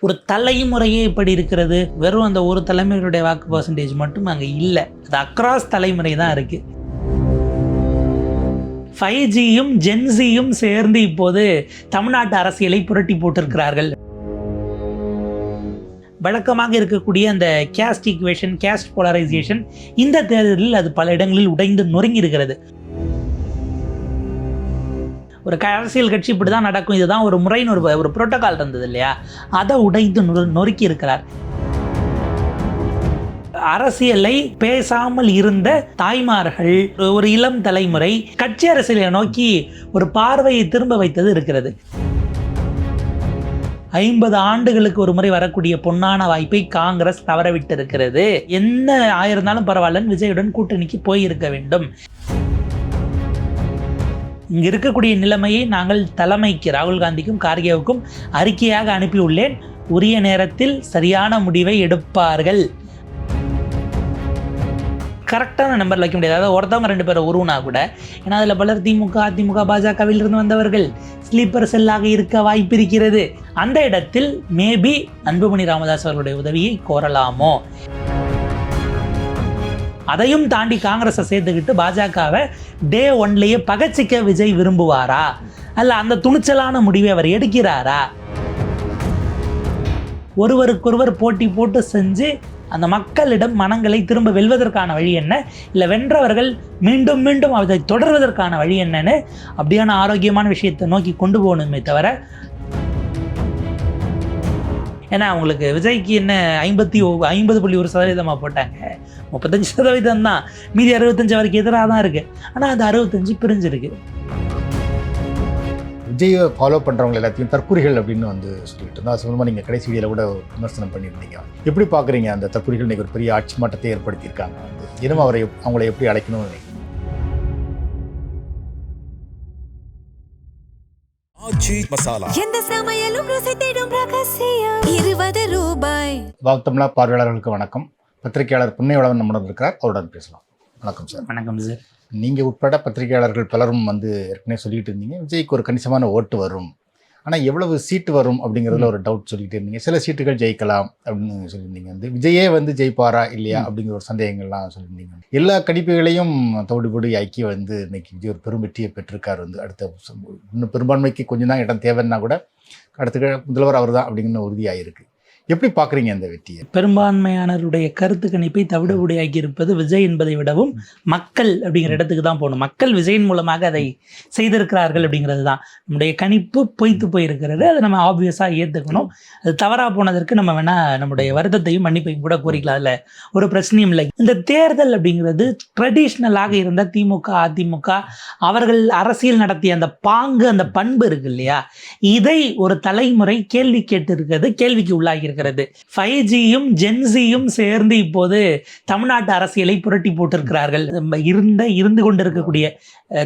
ஒரு தலைமுறையே இப்படி இருக்கிறது. வெறும் அந்த ஒரு தலைமுறையுடைய வாக்கு பர்சன்டேஜ் மட்டும் அங்கே இல்லை, அது அக்ராஸ் தலைமுறை தான் இருக்குது. 5Gயும் ஜென்சியும் சேர்ந்து இப்போது தமிழ்நாட்டு அரசியலை புரட்டி போட்டிருக்கிறார்கள். வழக்கமாக இருக்கக்கூடிய அந்த கேஸ்ட் ஈக்குவேஷன், கேஸ்ட் போலரைசேஷன் இந்த தேர்தலில் அது பல இடங்களில் உடைந்து நொறுங்கி இருக்கிறது. ஒரு அரசியல் கட்சி இப்படி தான் நடக்கும், இதுதான் ஒரு முறைன்னு ஒரு புரோட்டோகால் இருந்தது இல்லையா, அதை உடைந்து நொறுக்கி இருக்கிறார். அரசியலை பேசாமல் இருந்த தாய்மார்கள், ஒரு இளம் தலைமுறை கட்சி அரசியலை நோக்கி ஒரு பார்வையை திரும்ப வைத்தது இருக்கிறது. 50 ஆண்டுகளுக்கு ஒரு முறை வரக்கூடிய பொன்னான வாய்ப்பை காங்கிரஸ் தவறவிட்டு இருக்கிறது. என்ன ஆயிருந்தாலும் பரவாயில்லன்னு விஜயுடன் கூட்டணிக்கு போயிருக்க வேண்டும். இங்க இருக்கக்கூடிய நிலைமையை நாங்கள் தலைமைக்கு ராகுல் காந்திக்கும் கார்கேவுக்கும் அறிக்கையாக அனுப்பியுள்ளேன். உரிய நேரத்தில் சரியான முடிவை எடுப்பார்கள். கரெக்டான நம்பர் வைக்க முடியாது. அதாவது ஒருத்தவங்க 2 பேரை உருவனா கூட, ஏன்னா அதில் பலர் திமுக, அதிமுக, பாஜகவில் இருந்து வந்தவர்கள், ஸ்லீப்பர் செல்லாக இருக்க வாய்ப்பு இருக்கிறது. அந்த இடத்தில் மேபி அன்புமணி ராமதாஸ் அவர்களுடைய உதவியை கோரலாமோ. அதையும் தாண்டி காங்கிரஸை சேர்த்துக்கிட்டு பாஜகவை டே 1லேயே பகச்சிக்க விஜய் விரும்புவாரா, அல்ல அந்த துணிச்சலான முடிவை அவர் எடுக்கிறாரா? ஒருவருக்கொருவர் போட்டி போட்டு செஞ்சு அந்த மக்களிடம் மனங்களை திரும்ப வெல்வதற்கான வழி என்ன, இல்லை வென்றவர்கள் மீண்டும் மீண்டும் அதை தொடர்வதற்கான வழி என்னன்னு அப்படியான ஆரோக்கியமான விஷயத்தை நோக்கி கொண்டு போகணுமே தவிர, ஏன்னா அவங்களுக்கு விஜய்க்கு என்ன 50.1% போட்டாங்க, 35% தான், மீதி 65 வரைக்கும் எதிராக தான் இருக்குது. ஆனால் அந்த 65 பிரிஞ்சிருக்கு. விஜயை ஃபாலோ பண்ணுறவங்க எல்லாத்தையும் தற்குறிகள் அப்படின்னு சொல்லிட்டு இருந்தோம். அது சம்பந்தமாக நீங்கள் கடைசி வீடியோவில் கூட விமர்சனம் பண்ணியிருந்தீங்க. எப்படி பார்க்குறீங்க அந்த தற்குறிகள் இன்றைக்கி ஒரு பெரிய ஆட்சி மாற்றத்தை ஏற்படுத்தியிருக்காங்க? இனம் அவங்களை எப்படி அழைக்கணும்னு நினைக்கிறீங்க? வாக்தமிழா பார்வையாளர்களுக்கு வணக்கம். பத்திரிகையாளர் புன்னைவளவன் நம்முடன் இருக்கிறார், அவருடன் பேசலாம். வணக்கம் சார். வணக்கம் சார். நீங்கள் உட்பட பத்திரிகையாளர்கள் பலரும் ஏற்கனவே சொல்லிட்டு இருந்தீங்க விஜய்க்கு ஒரு கணிசமான ஓட்டு வரும், ஆனால் எவ்வளவு சீட்டு வரும் அப்படிங்கிறதுல ஒரு டவுட் சொல்லிட்டு இருந்தீங்க. சில சீட்டுகள் ஜெயிக்கலாம் அப்படின்னு சொல்லியிருந்தீங்க. விஜயே ஜெயிப்பாரா இல்லையா அப்படிங்கிற ஒரு சந்தேகங்கள்லாம் சொல்லியிருந்தீங்க. எல்லா கணிப்புகளையும் தவிடுபடி ஆக்கி இன்னைக்கு விஜய் ஒரு பெரும் வெற்றியை பெற்றிருக்கார். அடுத்த இன்னும் பெரும்பான்மைக்கு கொஞ்சம் தான் இடம் தேவைன்னா கூட அடுத்த முதல்வர் அவர் தான் அப்படிங்கிற உறுதியாயிருக்கு. எப்படி பார்க்குறீங்க அந்த வெற்றியை? பெரும்பான்மையானருடைய கருத்து கணிப்பை தவிடுபடியாக்கி இருப்பது விஜய் என்பதை விடவும் மக்கள் அப்படிங்கிற இடத்துக்கு தான் போகணும். மக்கள் விஜயின் மூலமாக அதை செய்திருக்கிறார்கள் அப்படிங்கிறது தான். நம்முடைய கணிப்பு பொய்த்து போயிருக்கிறது, அதை நம்ம ஆப்வியஸாக ஏற்றுக்கணும். அது தவறாக போனதற்கு நம்ம வேணால் நம்முடைய வருத்தத்தையும் மன்னிப்பையும் கூட கோரிக்கலாம், அதில் ஒரு பிரச்சனையும் இல்லை. இந்த தேர்தல் அப்படிங்கிறது ட்ரெடிஷ்னலாக இருந்த திமுக, அதிமுக அவர்கள் அரசியல் நடத்திய அந்த பாங்கு, அந்த பண்பு இருக்கு இல்லையா, இதை ஒரு தலைமுறை கேள்வி கேட்டு இருக்கிறது, கேள்விக்கு உள்ளாகி 5Gயும் ஜென்சியும் சேர்ந்து இப்போது தமிழ்நாட்டு அரசியலை புரட்டி போட்டிருக்கிறார்கள். இருந்து கொண்டிருக்கக்கூடிய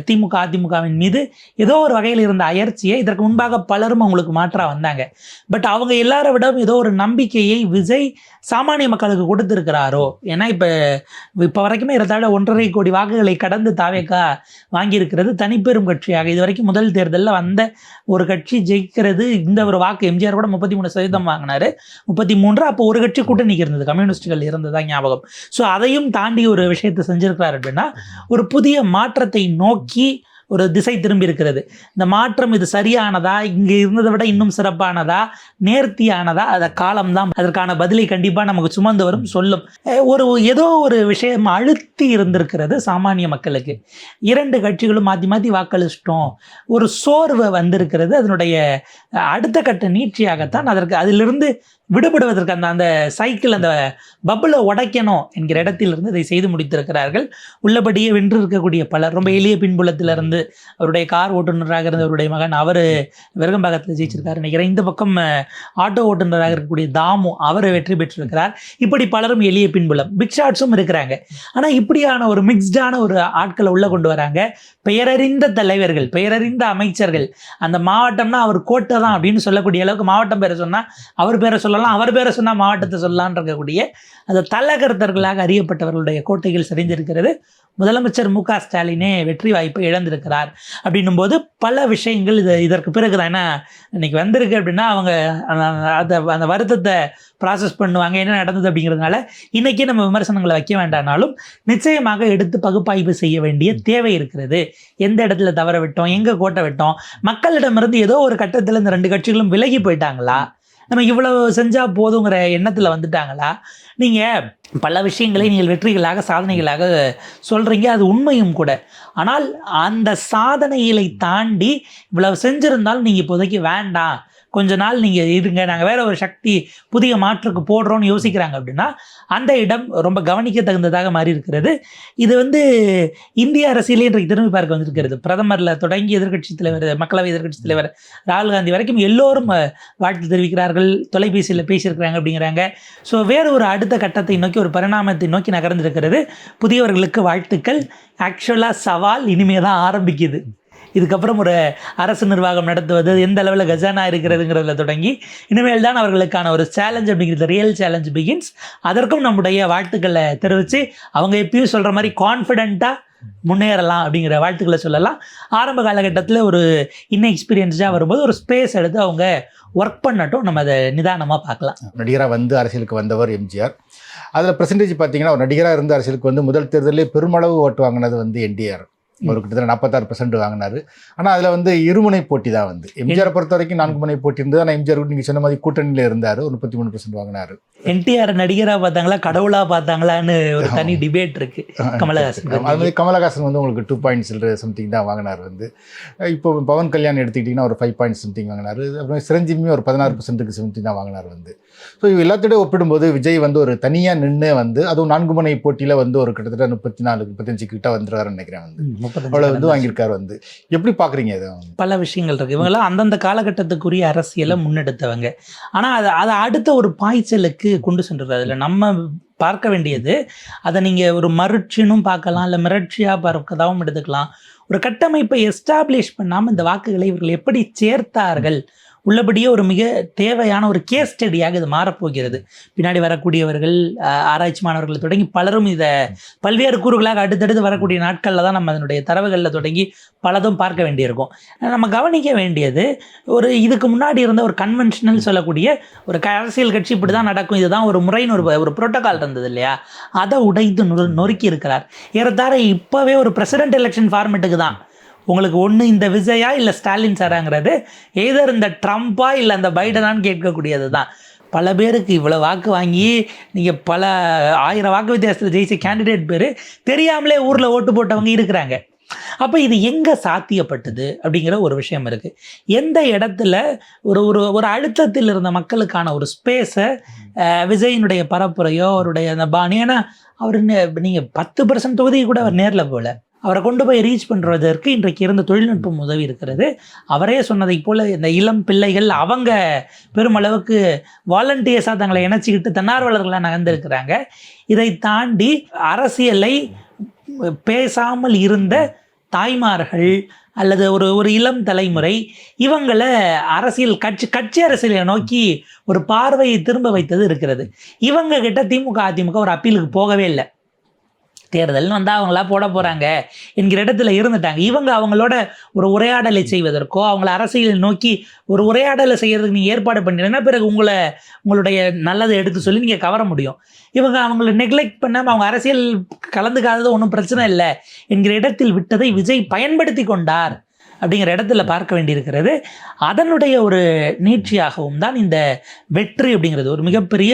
திமுக, அதிமுகவின் மீது ஏதோ ஒரு வகையில் இருந்த அயற்சியை இதற்கு முன்பாக பலரும் அவங்களுக்கு மாற்றா வந்தாங்க. பட் அவங்க எல்லாரை விட ஏதோ ஒரு நம்பிக்கையை விஜய் சாமானிய மக்களுக்கு கொடுத்திருக்கிறாரோ. ஏன்னா இப்போ வரைக்குமே ஏறத்தாழ 1.5 கோடி வாக்குகளை கடந்து தாவேகா வாங்கியிருக்கிறது. தனிப்பெரும் கட்சியாக இது வரைக்கும் முதல் தேர்தலில் வந்த ஒரு கட்சி ஜெயிக்கிறது. இந்த ஒரு வாக்கு எம்ஜிஆர் கூட 33% வாங்கினாரு, 33. அப்போ ஒரு கட்சி கூட்டணிக்கு இருந்தது, கம்யூனிஸ்டுகள் இருந்ததா ஞாபகம். ஸோ அதையும் தாண்டி ஒரு விஷயத்தை செஞ்சிருக்கிறார் அப்படின்னா, ஒரு புதிய மாற்றத்தை நோக்கி ஒரு திசை திரும்பி இருக்கிறது. இந்த மாற்றம் இது சரியானதா, இங்கே இருந்ததை விட இன்னும் சிறப்பானதா, நேர்த்தியானதா, அதை காலம்தான் அதற்கான பதிலை கண்டிப்பாக நமக்கு சுமந்து வரும், சொல்லும். ஏதோ ஒரு விஷயம் அழுத்தி இருந்திருக்கிறது சாமானிய மக்களுக்கு. 2 கட்சிகளும் மாற்றி மாற்றி வாக்களிச்சிட்டோம், ஒரு சோர்வு வந்திருக்கிறது. அதனுடைய அடுத்த கட்ட நீட்சியாகத்தான் அதிலிருந்து விடுபடுவதற்கு அந்த சைக்கிள், அந்த பப்பிளை உடைக்கணும் என்கிற இடத்திலிருந்து இதை செய்து முடித்திருக்கிறார்கள். உள்ளபடியே வென்று இருக்கக்கூடிய பலர், ரொம்ப எளிய பின்புலத்திலிருந்து அவருடைய கார் ஓட்டுநராக இருந்த அவருடைய மகன், அவர் விருகம்பாக்கத்தில் ஜெயிச்சிருக்காரு நினைக்கிறேன். இந்த பக்கம் ஆட்டோ ஓட்டுநராக இருக்கக்கூடிய தாமு, அவர் வெற்றி பெற்றிருக்கிறார். இப்படி பலரும் எளிய பின்புலம், பிக் ஷாட்ஸும் இருக்கிறாங்க. ஆனால் இப்படியான ஒரு மிக்ஸ்டான ஒரு ஆட்களை உள்ளே கொண்டு வராங்க. பெயரறிந்த தலைவர்கள், பெயரறிந்த அமைச்சர்கள். அந்த மாவட்டம்னா அவர் கோட்டை தான் அப்படின்னு சொல்லக்கூடிய அளவுக்கு, மாவட்டம் பேரை சொன்னால் அவர் பேரை சொல்லலாம், சொல்லலாம், அவர் பேரை சொன்னால் மாவட்டத்தை சொல்லலான் இருக்கக்கூடிய அந்த தலகர்த்தர்களாக அறியப்பட்டவர்களுடைய கோட்டைகள் சரிந்திருக்கிறது. முதலமைச்சர் மு க ஸ்டாலினே வெற்றி வாய்ப்பை இழந்திருக்கிறார் அப்படின்னும் போது பல விஷயங்கள் இதற்கு பிறகு தான். ஏன்னா இன்னைக்கு வந்திருக்கு அப்படின்னா அவங்க அந்த வருத்தத்தை ப்ராசஸ் பண்ணுவாங்க, என்ன நடந்தது அப்படிங்கிறதுனால இன்றைக்கி நம்ம விமர்சனங்களை வைக்க வேண்டாம்னாலும் நிச்சயமாக எடுத்து பகுப்பாய்வு செய்ய வேண்டிய தேவை இருக்கிறது. எந்த இடத்துல தவற விட்டோம், எங்கே கோட்டை விட்டோம், மக்களிடமிருந்து ஏதோ ஒரு கட்டத்தில் இந்த 2 கட்சிகளும் விலகி போயிட்டாங்களா, நம்ம இவ்வளவு செஞ்சால் போதுங்கிற எண்ணத்தில் வந்துட்டாங்களா. நீங்கள் பல விஷயங்களை நீங்கள் வெற்றிகளாக சாதனைகளாக சொல்கிறீங்க, அது உண்மையும் கூட. ஆனால் அந்த சாதனைகளை தாண்டி இவ்வளவு செஞ்சுருந்தாலும் நீங்கள் இப்போதைக்கு வேண்டாம், கொஞ்ச நாள் நீங்கள் இருங்க, நாங்கள் வேற ஒரு சக்தி புதிய மாற்றுக்கு போடுறோன்னு யோசிக்கிறாங்க அப்படின்னா அந்த இடம் ரொம்ப கவனிக்க தகுந்ததாக மாறி இருக்கிறது. இது இந்திய அரசியலே இன்றைக்கு திரும்பி பார்க்க வந்திருக்கிறது. பிரதமரில் தொடங்கி எதிர்க்கட்சி தலைவர், மக்களவை எதிர்க்கட்சி தலைவர் ராகுல் காந்தி வரைக்கும் எல்லோரும் வாழ்த்து தெரிவிக்கிறார்கள், தொலைபேசியில் பேசியிருக்கிறாங்க அப்படிங்கிறாங்க. ஸோ வேறு ஒரு அடுத்த கட்டத்தை நோக்கி, ஒரு பரிணாமத்தை நோக்கி நகர்ந்திருக்கிறது. புதியவர்களுக்கு வாழ்த்துக்கள். ஆக்சுவலாக சவால் இனிமே தான் ஆரம்பிக்குது. இதுக்கப்புறம் ஒரு அரசு நிர்வாகம் நடத்துவது எந்த அளவில் கஜானா இருக்கிறதுங்கிறதுல தொடங்கி இனிமேல் தான் அவர்களுக்கான ஒரு சேலஞ்ச் அப்படிங்கிறது, ரியல் சேலஞ்ச் பிகின்ஸ். அதற்கும் நம்முடைய வாழ்த்துக்களை தெரிவித்து அவங்க எப்பயும் சொல்கிற மாதிரி கான்ஃபிடென்ட்டாக முன்னேறலாம் அப்படிங்கிற வாழ்த்துக்களை சொல்லலாம். ஆரம்ப காலகட்டத்தில் ஒரு எக்ஸ்பீரியன்ஸாக வரும்போது ஒரு ஸ்பேஸ் எடுத்து அவங்க ஒர்க் பண்ணட்டும், நம்ம அதை நிதானமாக பார்க்கலாம். நடிகராக அரசியலுக்கு வந்தவர் எம்ஜிஆர். அதில் பெர்சன்டேஜ் பார்த்தீங்கன்னா ஒரு நடிகராக அரசியலுக்கு முதல் தேர்தலே பெருமளவு ஓட்டு வாங்கினது என்டிஆர். ஒரு கிட்டத்தட்ட 46% வாங்கினார். ஆனால் அதில் இருமுனை போட்டி தான் எம்ஜிஆரை பொறுத்த வரைக்கும் 4 முனை போட்டி இருந்தது. ஆனால் எம்ஜிஆர் நீங்கள் சொன்ன மாதிரி கூட்டணியில் இருந்தார், ஒரு 33% வாங்கினார். என்டிஆர் நடிகராக பார்த்தாங்களா கடவுளாக பார்த்தாங்களான்னு ஒரு தனி டிபேட் இருக்கு. கமலஹாசன் அது மாதிரி கமலஹாசன் உங்களுக்கு 2 பாயிண்ட்ஸ் சம்திங் தான் வாங்கினார். இப்போ பவன் கல்யாண் எடுத்துக்கிட்டிங்கன்னா ஒரு 5 பாயிண்ட்ஸ் சம்திங் வாங்கினார். அப்புறம் சிரஞ்சீவியும் ஒரு 16% சம்திங் தான் வாங்கினார். ஸோ எல்லாத்தோடய ஒப்பிடும்போது விஜய் ஒரு தனியாக நின்று அதுவும் 4 முனை போட்டியில் ஒரு கிட்டத்தட்ட 34-35 கிட்ட வந்துடுறாருன்னு நினைக்கிறேன். அவ்வளோ வாங்கியிருக்காரு. எப்படி பார்க்குறீங்க இதை? பல விஷயங்கள் இருக்குது. இவங்கெல்லாம் அந்தந்த காலகட்டத்துக்குரிய அரசியலை முன்னெடுத்தவங்க. ஆனால் அதை அடுத்த ஒரு பாய்ச்சலுக்கு கொண்டு சென்றது. அதில் நம்ம பார்க்க வேண்டியது, அதை நீங்கள் ஒரு மறுச்சினும் பார்க்கலாம், இல்லை மிரட்சியாக பார்க்கதாகவும் எடுத்துக்கலாம். ஒரு கட்டமைப்பை எஸ்டாப்ளிஷ் பண்ணாமல் இந்த வாக்குகளை இவர்கள் எப்படி சேர்த்தார்கள், உள்ளபடியே ஒரு மிக தேவையான ஒரு கேஸ் ஸ்டடியாக இது மாறப்போகிறது. பின்னாடி வரக்கூடியவர்கள், ஆராய்ச்சி மாணவர்கள் தொடங்கி பலரும் இதை பல்வேறு கூறுகளாக அடுத்தடுத்து வரக்கூடிய நாட்களில் தான் நம்ம அதனுடைய தரவுகளில் தொடங்கி பலதும் பார்க்க வேண்டியிருக்கும். நம்ம கவனிக்க வேண்டியது, இதுக்கு முன்னாடி இருந்த ஒரு கன்வென்ஷனல் சொல்லக்கூடிய ஒரு அரசியல் கட்சி இப்படி தான் நடக்கும், இதுதான் ஒரு முறைன்னு ஒரு புரோட்டோகால் இருந்தது இல்லையா, அதை உடைத்து நொறுக்கி இருக்கிறார். ஏறத்தாழ இப்போவே ஒரு பிரசிடென்ட் எலெக்ஷன் ஃபார்மேட்டுக்கு தான் உங்களுக்கு ஒன்று இந்த விஜயா இல்லை ஸ்டாலின் சாராங்கிறது, எதர் இந்த ட்ரம்ப்பா இல்லை அந்த பைடனான்னு கேட்கக்கூடியது தான். பல பேருக்கு இவ்வளோ வாக்கு வாங்கி நீங்கள் பல 1000 வாக்கு வித்தியாசத்தில் ஜெயிச்ச கேண்டிடேட் பேர் தெரியாமலே ஊரில் ஓட்டு போட்டவங்க இருக்கிறாங்க. அப்போ இது எங்கே சாத்தியப்பட்டது அப்படிங்கிற ஒரு விஷயம் இருக்குது. எந்த இடத்துல ஒரு அழுத்தத்தில் இருந்த மக்களுக்கான ஒரு ஸ்பேஸை விஜயினுடைய பரப்புரையோ அவருடைய அந்த பாணி, ஏன்னா அவர் நீங்கள் 10% தொகுதியை கூட அவர் நேரில் போகல, அவரை கொண்டு போய் ரீச் பண்ணுறதற்கு இன்றைக்கு இருந்த தொழில்நுட்பம் உதவி இருக்கிறது. அவரே சொன்னதை போல் இந்த இளம் பிள்ளைகள் அவங்க பெருமளவுக்கு வாலண்டியர்ஸாக தங்களை இணைச்சிக்கிட்டு தன்னார்வலர்களாக நகர்ந்திருக்கிறாங்க. இதை தாண்டி அரசியலை பேசாமல் இருந்த தாய்மார்கள் அல்லது ஒரு இளம் தலைமுறை இவங்களை கட்சி அரசியலை நோக்கி ஒரு பார்வையை திரும்ப வைத்தது இருக்கிறது. இவங்க கிட்ட திமுக அதிமுக ஒரு அப்பீலுக்கு போகவே இல்லை. தேர்தல்னு வந்தால் அவங்களா போட போகிறாங்க என்கிற இடத்துல இருந்துட்டாங்க. இவங்க அவங்களோட ஒரு உரையாடலை செய்வதற்கோ அவங்கள அரசியலை நோக்கி ஒரு உரையாடலை செய்கிறதுக்கு நீங்கள் ஏற்பாடு பண்ணிட்டீங்கன்னா பிறகு உங்களுடைய நல்லதை எடுத்து சொல்லி நீங்கள் கவர முடியும். இவங்க அவங்கள நெக்லெக்ட் பண்ணாமல் அவங்க அரசியல் கலந்துக்காதது ஒன்றும் பிரச்சனை இல்லை என்கிற இடத்தில் விட்டதை விஜய் பயன்படுத்தி கொண்டார் அப்படிங்கிற இடத்துல பார்க்க வேண்டியிருக்கிறது. அதனுடைய ஒரு நீட்சியாகவும் தான் இந்த வெற்றி அப்படிங்கிறது. ஒரு மிகப்பெரிய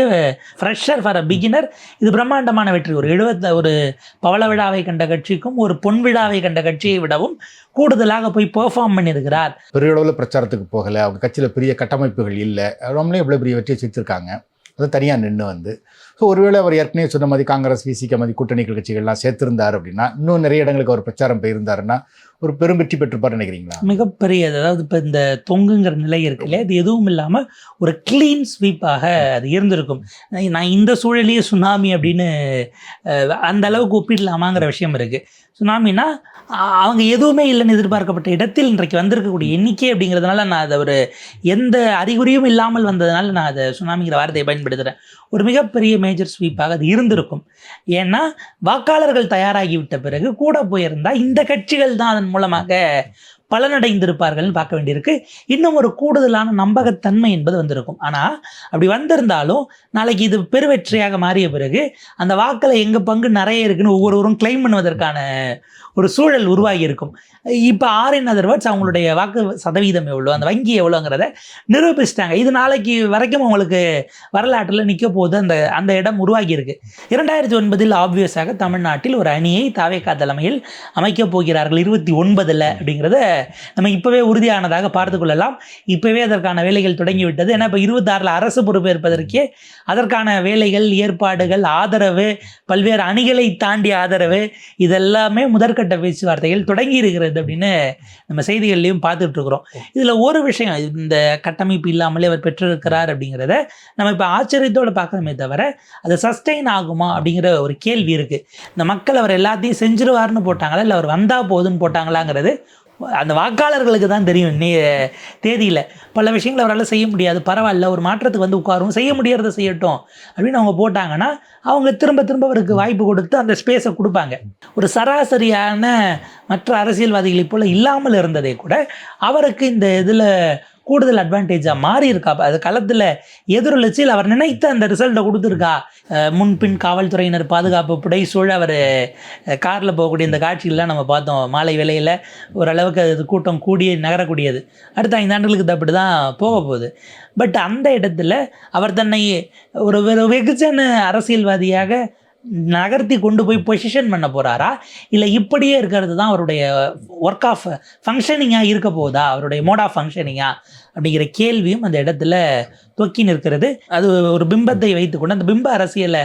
ஃப்ரெஷர் ஃபார் அ பிகினர். இது பிரம்மாண்டமான வெற்றி. ஒரு பவள விழாவை கண்ட கட்சிக்கும் ஒரு பொன் விழாவை கண்ட கட்சியை விடவும் கூடுதலாக போய் பெர்ஃபார்ம் பண்ணியிருக்கிறார். பெரிய அளவில் பிரச்சாரத்துக்கு போகலை, அவங்க கட்சியில் பெரிய கட்டமைப்புகள் இல்லை, அவங்களே இவ்வளோ பெரிய வெற்றியை சேர்த்துருக்காங்க. அது தனியாக நின்று ஸோ ஒருவேளை அவர் ஏற்கனவே சொன்ன மாதிரி காங்கிரஸ் விசிக மாதிரி கூட்டணிகள் கட்சிகள்லாம் சேர்த்திருந்தார் அப்படின்னா இன்னும் நிறைய இடங்களுக்கு அவர் பிரச்சாரம் போயிருந்தாருன்னா ஒரு பெரும் வெற்றி பெற்றிருப்பார் நினைக்கிறீங்களா? மிகப்பெரிய, அதாவது இப்போ இந்த தொங்குங்கிற நிலை இருக்குல்ல, இது எதுவும் இல்லாமல் ஒரு கிளீன் ஸ்வீப்பாக அது இருந்திருக்கும். நான் இந்த சூழலையே சுனாமி அப்படின்னு அந்த அளவுக்கு ஒப்பிடலாமாங்கிற விஷயம் இருக்குது. சுனாமினா அவங்க எதுவுமே இல்லைன்னு எதிர்பார்க்கப்பட்ட இடத்தில் இன்றைக்கு வந்திருக்கக்கூடிய எண்ணிக்கை அப்படிங்கிறதுனால நான் அதை ஒரு எந்த அறிகுறியும் இல்லாமல் வந்ததுனால நான் அதை சுனாமிங்கிற வார்த்தையை பயன்படுத்துகிறேன். ஒரு மிகப்பெரிய மேஜர் ஸ்வீப்பாக அது இருந்திருக்கும். ஏன்னா வாக்காளர்கள் தயாராகிவிட்ட பிறகு கூட போயிருந்தால் இந்த கட்சிகள் தான் அதன் மூலமாக பலனடைந்திருப்பார்கள்னு பார்க்க வேண்டியிருக்கு. இன்னும் ஒரு கூடுதலான நம்பகத்தன்மை என்பது வந்திருக்கும். ஆனால் அப்படி வந்திருந்தாலும் நாளைக்கு இது பெருவெற்றியாக மாறிய பிறகு அந்த வாக்கில் எங்கள் பங்கு நிறைய இருக்குன்னு ஒவ்வொருவரும் கிளைம் பண்ணுவதற்கான ஒரு சூழல் உருவாகி இருக்கும். இப்போ ஆர்என் அதர்வர்ட்ஸ் அவங்களுடைய வாக்கு சதவீதம் எவ்வளோ, அந்த வங்கி எவ்வளோங்கிறத நிரூபிச்சிட்டாங்க. இது நாளைக்கு வரைக்கும் அவங்களுக்கு வரலாற்றில் நிற்க போது அந்த இடம் உருவாகி இருக்கு. 2009 ஆப்வியஸாக தமிழ்நாட்டில் ஒரு அணியை தாவேகா தலைமையில் அமைக்கப் போகிறார்கள் 29 அப்படிங்கிறத நம்ம இப்போவே உறுதியானதாக பார்த்து கொள்ளலாம். இப்போவே அதற்கான வேலைகள் தொடங்கிவிட்டது. ஏன்னா இப்போ 26 அரசு பொறுப்பேற்பதற்கே அதற்கான வேலைகள், ஏற்பாடுகள், ஆதரவு, பல்வேறு அணிகளை தாண்டிய ஆதரவு, இதெல்லாமே முதற்கட்ட பேச்சுவார்த்தைகள் தொடங்கி இருக்கிறது அப்படின்னு நம்ம செய்திகள்லையும் பார்த்துட்டு இருக்கிறோம். இதில் ஒரு விஷயம், இந்த கட்டமைப்பு இல்லாமலே அவர் பெற்றிருக்கிறார் அப்படிங்கிறத நம்ம இப்போ ஆச்சரியத்தோடு பார்க்கணுமே தவிர அது சஸ்டெயின் ஆகுமா அப்படிங்கிற ஒரு கேள்வி இருக்குது. இந்த மக்கள் அவர் எல்லாத்தையும் செஞ்சிருவார்னு போட்டாங்களா இல்லை அவர் வந்தால் போதுன்னு போட்டாங்களாங்கிறது அந்த வாக்காளர்களுக்கு தான் தெரியும். தேதியில் பல விஷயங்கள் அவரால் செய்ய முடியாது, பரவாயில்ல ஒரு மாற்றத்துக்கு வந்து உட்காரும், செய்ய முடியறதை செய்யட்டும் அப்படின்னு அவங்க போட்டாங்கன்னா அவங்க திரும்ப திரும்ப அவருக்கு வாய்ப்பு கொடுத்து அந்த ஸ்பேஸை கொடுப்பாங்க. ஒரு சராசரியான மற்ற அரசியல்வாதிகளை போல் இல்லாமல் இருந்ததே கூட அவருக்கு இந்த இதில் கூடுதல் அட்வான்டேஜாக மாறி இருக்கா. அது களத்தில் எதிரொலிச்சு அவர் நினைத்த அந்த ரிசல்ட்டை கொடுத்துருக்கா. முன்பின் காவல்துறையினர் பாதுகாப்பு புடை சூழ அவர் காரில் போகக்கூடிய இந்த காட்சிகள்லாம் நம்ம பார்த்தோம். மாலை வேளையில் ஓரளவுக்கு அது கூட்டம் கூடி நகரக்கூடியது. அடுத்த 5 ஆண்டுகளுக்கு அப்படி தான் போக போகுது. பட் அந்த இடத்துல அவர் தன்னை ஒரு வெகுஜன அரசியல்வாதியாக நகர்த்தி கொண்டு போய் பொசிஷன் பண்ண போகிறாரா, இல்லை இப்படியே இருக்கிறது தான் அவருடைய ஒர்க் ஆஃப் ஃபங்க்ஷனிங்காக இருக்க போகுதா, அவருடைய மோட் ஆஃப் ஃபங்க்ஷனிங்கா அப்படிங்கிற கேள்வியும் அந்த இடத்துல தொக்கி நிற்கிறது. அது ஒரு பிம்பத்தை வைத்துக்கொண்டு அந்த பிம்ப அரசியலை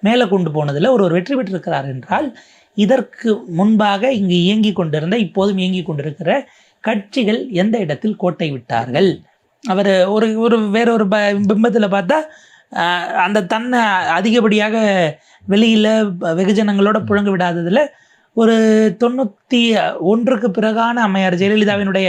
மேலே கொண்டு போனதில் ஒரு வெற்றி பெற்றிருக்கிறார் என்றால் இதற்கு முன்பாக இங்கு இயங்கி கொண்டிருந்த, இப்போதும் இயங்கி கொண்டிருக்கிற கட்சிகள் எந்த இடத்தில் கோட்டை விட்டார்கள். அவர் ஒரு வேறொரு பிம்பத்தில் பார்த்தா அந்த தன்னை அதிகப்படியாக வெளியில் வெகுஜனங்களோட புழங்க விடாததில் ஒரு 91க்கு பிறகான அம்மையார் ஜெயலலிதாவினுடைய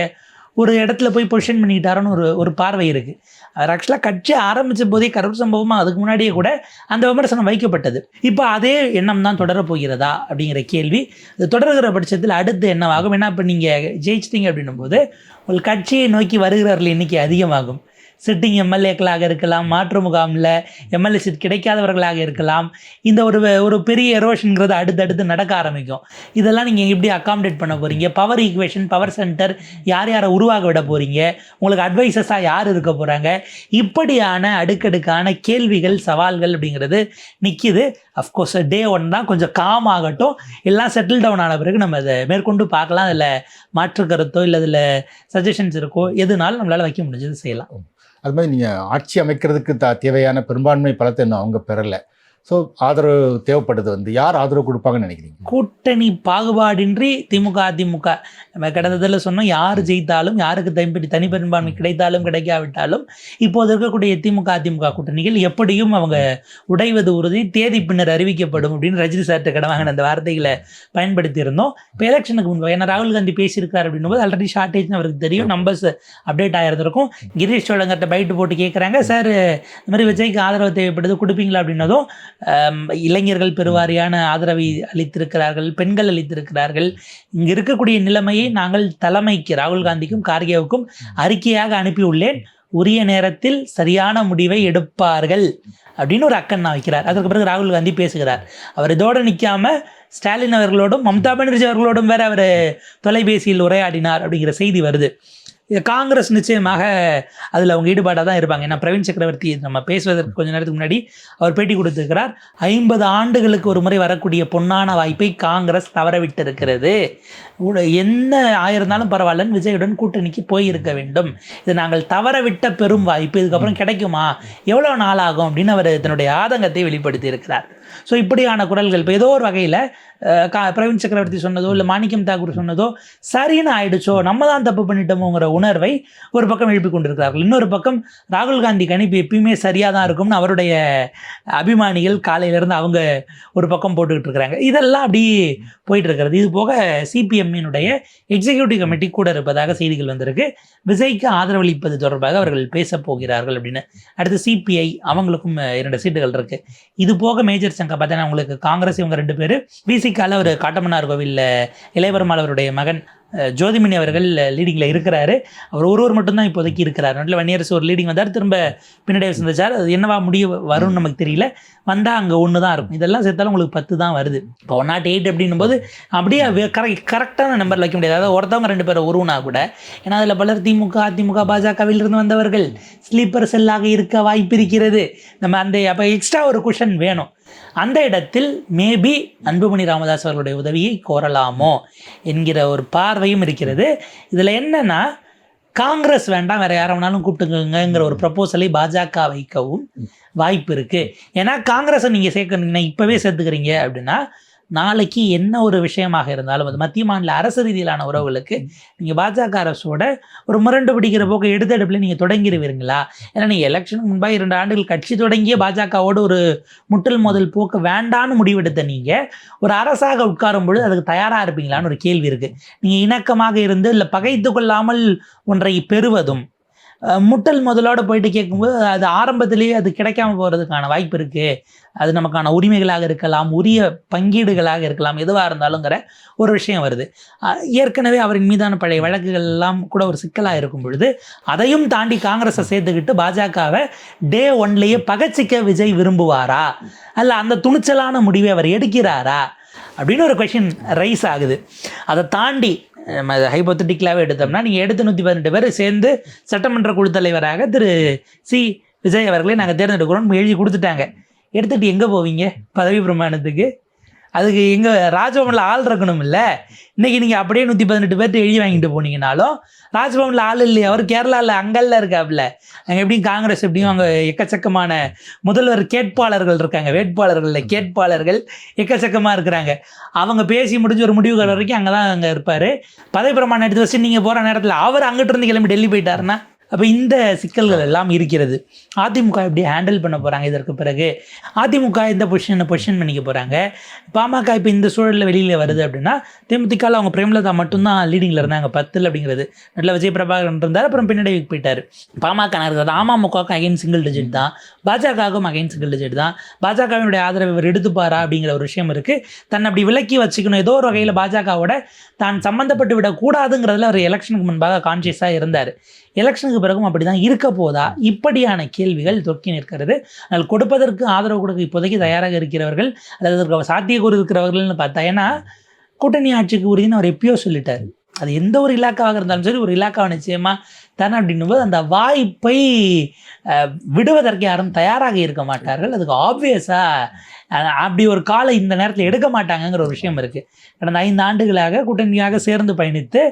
ஒரு இடத்துல போய் பொசிஷன் பண்ணிக்கிட்டாரோன்னு ஒரு பார்வை இருக்குது. அவர் ஆக்சுவலாக கட்சி ஆரம்பித்த போதே கரூர் சம்பவமாக அதுக்கு முன்னாடியே கூட அந்த விமர்சனம் வைக்கப்பட்டது. இப்போ அதே எண்ணம் தான் தொடரப்போகிறதா அப்படிங்கிற கேள்வி. இது தொடர்கிற பட்சத்தில் அடுத்து என்னவாகும்? ஏன்னா இப்போ நீங்கள் ஜெயிச்சிட்டிங்க அப்படின்னும் போது உங்கள் கட்சியை நோக்கி வருகிறவர்கள் எண்ணிக்கை அதிகமாகும். சிட்டிங் எம்எல்ஏக்களாக இருக்கலாம், மாற்று முகாமில் எம்எல்ஏ சீட் கிடைக்காதவர்களாக இருக்கலாம். இந்த ஒரு பெரிய எரோஷன்ங்கிறது அடுத்தடுத்து நடக்க ஆரம்பிக்கும். இதெல்லாம் நீங்கள் எப்படி அகாமடேட் பண்ண போகிறீங்க? பவர் ஈக்குவேஷன், பவர் சென்டர் யாரை உருவாக விட போகிறீங்க? உங்களுக்கு அட்வைசஸாக யார் இருக்க போகிறாங்க? இப்படியான அடுக்கடுக்கான கேள்விகள், சவால்கள் அப்படிங்கிறது நிற்கிது. அஃப்கோர்ஸ் டே 1 தான், கொஞ்சம் காம் ஆகட்டும், எல்லாம் செட்டில் டவுன் ஆன பிறகு நம்ம அதை மேற்கொண்டு பார்க்கலாம். அதில் மாற்று கருத்தோ இல்லை அதில் சஜஷன்ஸ் இருக்கோ எதுனாலும் நம்மளால் வைக்க முடிஞ்சது செய்யலாம். அது மாதிரி நீங்கள் ஆட்சி அமைக்கிறதுக்கு தேவையான பெரும்பான்மை பலத்தை இன்னும் அவங்க பெறலை. ஸோ ஆதரவு தேவைப்படுது. யார் ஆதரவு கொடுப்பாங்கன்னு நினைக்கிறீங்க? கூட்டணி பாகுபாடின்றி திமுக அதிமுக நம்ம கடந்ததில் சொன்னோம், யார் ஜெயித்தாலும், யாருக்கு தனி பெரும்பான்மை கிடைத்தாலும் கிடைக்காவிட்டாலும் இப்போது இருக்கக்கூடிய திமுக அதிமுக கூட்டணிகள் எப்படியும் அவங்க உடைவது உறுதி, தேதி பின்னர் அறிவிக்கப்படும் அப்படின்னு ரஜினி சார்ட்ட கடவாங்க அந்த வார்த்தைகளை பயன்படுத்தி இருந்தோம். இப்போ எலெக்ஷனுக்கு முன்பு ஏன்னா ராகுல் காந்தி பேசியிருக்காரு அப்படின்னும் போது ஆல்ரெடி ஷார்ட்டேஜ்னு அவருக்கு தெரியும், நம்பர்ஸ் அப்டேட் ஆகிருந்திருக்கும். கிரீஷ் சோழங்கர்ட்ட பைட்டு போட்டு கேட்குறாங்க, சார் இந்த மாதிரி விஜய்க்கு ஆதரவு தேவைப்படுது கொடுப்பீங்களா அப்படின்னதும் இளைஞர்கள் பெருவாரியான ஆதரவை அளித்திருக்கிறார்கள், பெண்கள் அளித்திருக்கிறார்கள். இங்கு இருக்கக்கூடிய நிலைமையை நாங்கள் தலைமைக்கு ராகுல் காந்திக்கும் கார்கேவுக்கும் அறிக்கையாக அனுப்பியுள்ளேன், உரிய நேரத்தில் சரியான முடிவை எடுப்பார்கள் அப்படின்னு ஒரு அக்கண்ணா வைக்கிறார். அதற்கு பிறகு ராகுல் காந்தி பேசுகிறார். அவர் இதோடு நிற்காம ஸ்டாலின் அவர்களோடும் மம்தா பானர்ஜி அவர்களோடும் வேற அவர் தொலைபேசியில் உரையாடினார் அப்படிங்கிற செய்தி வருது. காங்கிரஸ் நிச்சயமாக அதில் அவங்க ஈடுபாடாக தான் இருப்பாங்க. ஏன்னா பிரவீன் சக்கரவர்த்தி நம்ம பேசுவதற்கு கொஞ்சம் நேரத்துக்கு முன்னாடி அவர் பேட்டி கொடுத்துருக்கிறார். 50 ஆண்டுகளுக்கு ஒரு முறை வரக்கூடிய பொன்னான வாய்ப்பை காங்கிரஸ் தவறவிட்டு இருக்கிறது, என்ன ஆயிருந்தாலும் பரவாயில்லன்னு விஜயுடன் கூட்டணிக்கு போயிருக்க வேண்டும், இது நாங்கள் தவறவிட்ட பெரும் வாய்ப்பு, இதுக்கப்புறம் கிடைக்குமா, எவ்வளோ நாள் ஆகும் அப்படின்னு அவர் தன்னுடைய ஆதங்கத்தை வெளிப்படுத்தி இருக்கிறார். ஸோ இப்படியான குரல்கள் இப்போ ஏதோ ஒரு வகையில் பிரவீன் சக்கரவர்த்தி சொன்னதோ இல்லை மாணிக்கம் தாக்கூர் சொன்னதோ சரின்னு ஆயிடுச்சோ, நம்ம தான் தப்பு பண்ணிட்டோமோங்கிற உணர்வை ஒரு பக்கம் எழுப்பி கொண்டிருக்கிறார்கள். இன்னொரு பக்கம் ராகுல் காந்தி கணிப்பு எப்பயுமே சரியாக தான் இருக்கும்னு அவருடைய அபிமானிகள் காலையிலேருந்து அவங்க ஒரு பக்கம் போட்டுக்கிட்டு இருக்கிறாங்க. இதெல்லாம் அப்படி போயிட்டு இருக்கிறது. இது போக சிபிஎம்மினுடைய எக்ஸிக்யூட்டிவ் கமிட்டி கூட இருப்பதாக செய்திகள் வந்திருக்கு. விஜய்க்கு ஆதரவளிப்பது தொடர்பாக அவர்கள் பேசப் போகிறார்கள் அப்படின்னு. அடுத்து சிபிஐ, அவங்களுக்கும் 2 சீட்டுகள் இருக்கு. இது போக மேஜர் சங்கா பார்த்தீங்கன்னா உங்களுக்கு காங்கிரஸ் இவங்க 2 பேர், விசிகால ஒரு காட்டமன்னார் கோவில் இளையபெருமாள் அவருடைய மகன் ஜோதிமணி அவர்கள் லீடிங்கில் இருக்கிறாரு. அவர் ஒருவர் மட்டும்தான் இப்போதைக்கு இருக்கிறார். நாட்டில் வன்னியரசு ஒரு லீடிங் வந்தார், திரும்ப பின்னடைவு சந்திச்சார். அது என்னவா முடிய வரும்னு நமக்கு தெரியல. வந்தால் அங்கே 1 தான் இருக்கும். இதெல்லாம் சேர்த்தாலும் உங்களுக்கு 10 தான் வருது. இப்போ 108 அப்படின்னும் போது அப்படியே கரெக்டான நம்பர் வைக்க முடியாது. அதாவது ஒருத்தவங்க 2 பேரை உருவனா கூட, ஏன்னா அதில் பலர் திமுக, அதிமுக, பாஜகவில் இருந்து வந்தவர்கள் ஸ்லீப்பர் செல்லாக இருக்க வாய்ப்பு இருக்கிறது. நம்ம அந்த அப்போ எக்ஸ்ட்ரா ஒரு குஷன் வேணும். அந்த இடத்தில் மேபி அன்புமணி ராமதாஸ் அவர்களுடைய உதவியை கோரலாமோ என்கிற ஒரு பார்வையும் இருக்கிறது. இதில் என்னன்னா, காங்கிரஸ் வேண்டாம், வேற யாரை வேணாலும் கூப்பிட்டுங்கிற ஒரு ப்ரப்போசலை பாஜக வைக்கவும் வாய்ப்பு இருக்கு. ஏன்னா காங்கிரஸை நீங்கள் சேர்க்கறீங்கன்னா, இப்போவே சேர்த்துக்கிறீங்க அப்படின்னா, நாளைக்கு என்ன ஒரு விஷயமாக இருந்தாலும் அது மத்திய மாநில அரசு ரீதியிலான உறவுகளுக்கு நீங்கள் பாஜக அரசோட ஒரு முரண்டு பிடிக்கிற போக்கை எடுத்தெடுப்பில் நீங்கள் தொடங்கிடுவீங்களா? ஏன்னா நீங்கள் எலெக்ஷனுக்கு முன்பாக 2 ஆண்டுகள் கட்சி தொடங்கிய பாஜகவோட ஒரு முட்டல் மோதல் போக்கு வேண்டான்னு முடிவெடுத்த நீங்கள் ஒரு அரசாக உட்காரும் பொழுது அதுக்கு தயாராக இருப்பீங்களான்னு ஒரு கேள்வி இருக்குது. நீங்கள் இணக்கமாக இருந்து இல்லை பகைத்து கொள்ளாமல் ஒன்றை பெறுவதும், முட்டல் முதலோடு போயிட்டு கேட்கும்போது அது ஆரம்பத்திலேயே அது கிடைக்காம போகிறதுக்கான வாய்ப்பு இருக்குது. அது நமக்கான உரிமைகளாக இருக்கலாம், உரிய பங்கீடுகளாக இருக்கலாம், எதுவாக இருந்தாலுங்கிற ஒரு விஷயம் வருது. ஏற்கனவே அவரின் மீதான பழைய வழக்குகள் எல்லாம் கூட ஒரு சிக்கலாக இருக்கும் பொழுது அதையும் தாண்டி காங்கிரஸை சேர்த்துக்கிட்டு பாஜகவை டே 1லேயே பகச்சிக்க விஜய் விரும்புவாரா, அல்ல அந்த துணிச்சலான முடிவை அவர் எடுக்கிறாரா அப்படின்னு ஒரு கொஷின் ரைஸ் ஆகுது. அதை தாண்டி நம்ம ஹைபோத்தட்டிக்கலாகவே எடுத்தோம்னா, நீங்கள் எடுத்து 118 பேர் சேர்ந்து சட்டமன்ற குழு தலைவராக திரு விஜய் அவர்களே நாங்கள் தேர்ந்தெடுக்கிறோம் எழுதி கொடுத்துட்டாங்க. எடுத்துகிட்டு எங்கே போவீங்க பதவி பிரமாணத்துக்கு? அதுக்கு எங்கே ராஜ்பவனில் ஆள் இருக்கணும் இல்லை? இன்றைக்கி நீங்கள் அப்படியே 118 பேர்ட்டு எழுதி வாங்கிட்டு போனீங்கனாலும் ராஜ்பவனில் ஆள் இல்லையா? அவர் கேரளாவில் அங்கெல்லாம் இருக்காப்புல. அங்கே எப்படியும் காங்கிரஸ் எப்படியும் அங்கே எக்கச்சக்கமான முதல்வர் கேட்பாளர்கள் இருக்காங்க, வேட்பாளர்களில் கேட்பாளர்கள் எக்கச்சக்கமாக இருக்கிறாங்க. அவங்க பேசி முடிஞ்சு ஒரு முடிவு வர வரைக்கும் அங்கே தான் அங்கே இருப்பார். பதவி பிரமாணம் எடுத்து வச்சு நீங்கள் போகிற நேரத்தில் அவர் அங்கிட்டு இருந்து கிளம்பி டெல்லி போயிட்டாருன்னா அப்போ இந்த சிக்கல்கள் எல்லாம் இருக்கிறது. அதிமுக எப்படி ஹேண்டில் பண்ண போகிறாங்க? இதற்கு பிறகு அதிமுக இந்த பொசிஷன் பண்ணிக்க போகிறாங்க. பாமக இப்போ இந்த சூழலில் வெளியில் வருது அப்படின்னா, தேமுதிகவில் அவங்க பிரேமலதா மட்டும்தான் லீடிங்கில் இருந்தாங்க 10 அப்படிங்கிறது. நல்ல விஜய் பிரபாகரன் இருந்தார், அப்புறம் பின்னாடி போயிட்டார். பாமக இருக்கிறது அமமுகவுக்கும் அகைன் சிங்கிள் டிஜிட் தான், பாஜகவுக்கும் அகைன் சிங்கிள் டிஜிட் தான். பாஜகவினுடைய ஆதரவை இவர் எடுத்துப்பாரா அப்படிங்கிற ஒரு விஷயம் இருக்குது. தன்னை அப்படி விலக்கி வச்சுக்கணும், ஏதோ ஒரு வகையில் பாஜகவோட தான் சம்மந்தப்பட்டு விடக்கூடாதுங்கிறதுல அவர் எலெக்ஷனுக்கு முன்பாக கான்ஷியஸாக இருந்தார். எலெக்ஷனுக்கு பிறகும் அப்படி தான் இருக்க போதா? இப்படியான கேள்விகள் தொக்கி நிற்கிறது. அதனால் கொடுப்பதற்கு ஆதரவு கொடுக்க இப்போதைக்கு தயாராக இருக்கிறவர்கள் அல்லது அதற்கு சாத்தியக்கூறு இருக்கிறவர்கள்னு பார்த்தா, ஏன்னா கூட்டணி ஆட்சிக்கு உறுதினு அவர் எப்பயோ சொல்லிட்டார். அது எந்த ஒரு இலாக்காவாக இருந்தாலும் சரி, ஒரு இலாக்காவை நிச்சயமாக தானே அப்படின்னும் போது அந்த வாய்ப்பை விடுவதற்கு யாரும் தயாராக இருக்க மாட்டார்கள். அதுக்கு ஆப்வியஸாக அப்படி ஒரு காலை இந்த நேரத்தில் எடுக்க மாட்டாங்கங்கிற ஒரு விஷயம் இருக்குது. கடந்த 5 ஆண்டுகளாக கூட்டணியாக சேர்ந்து பயணித்து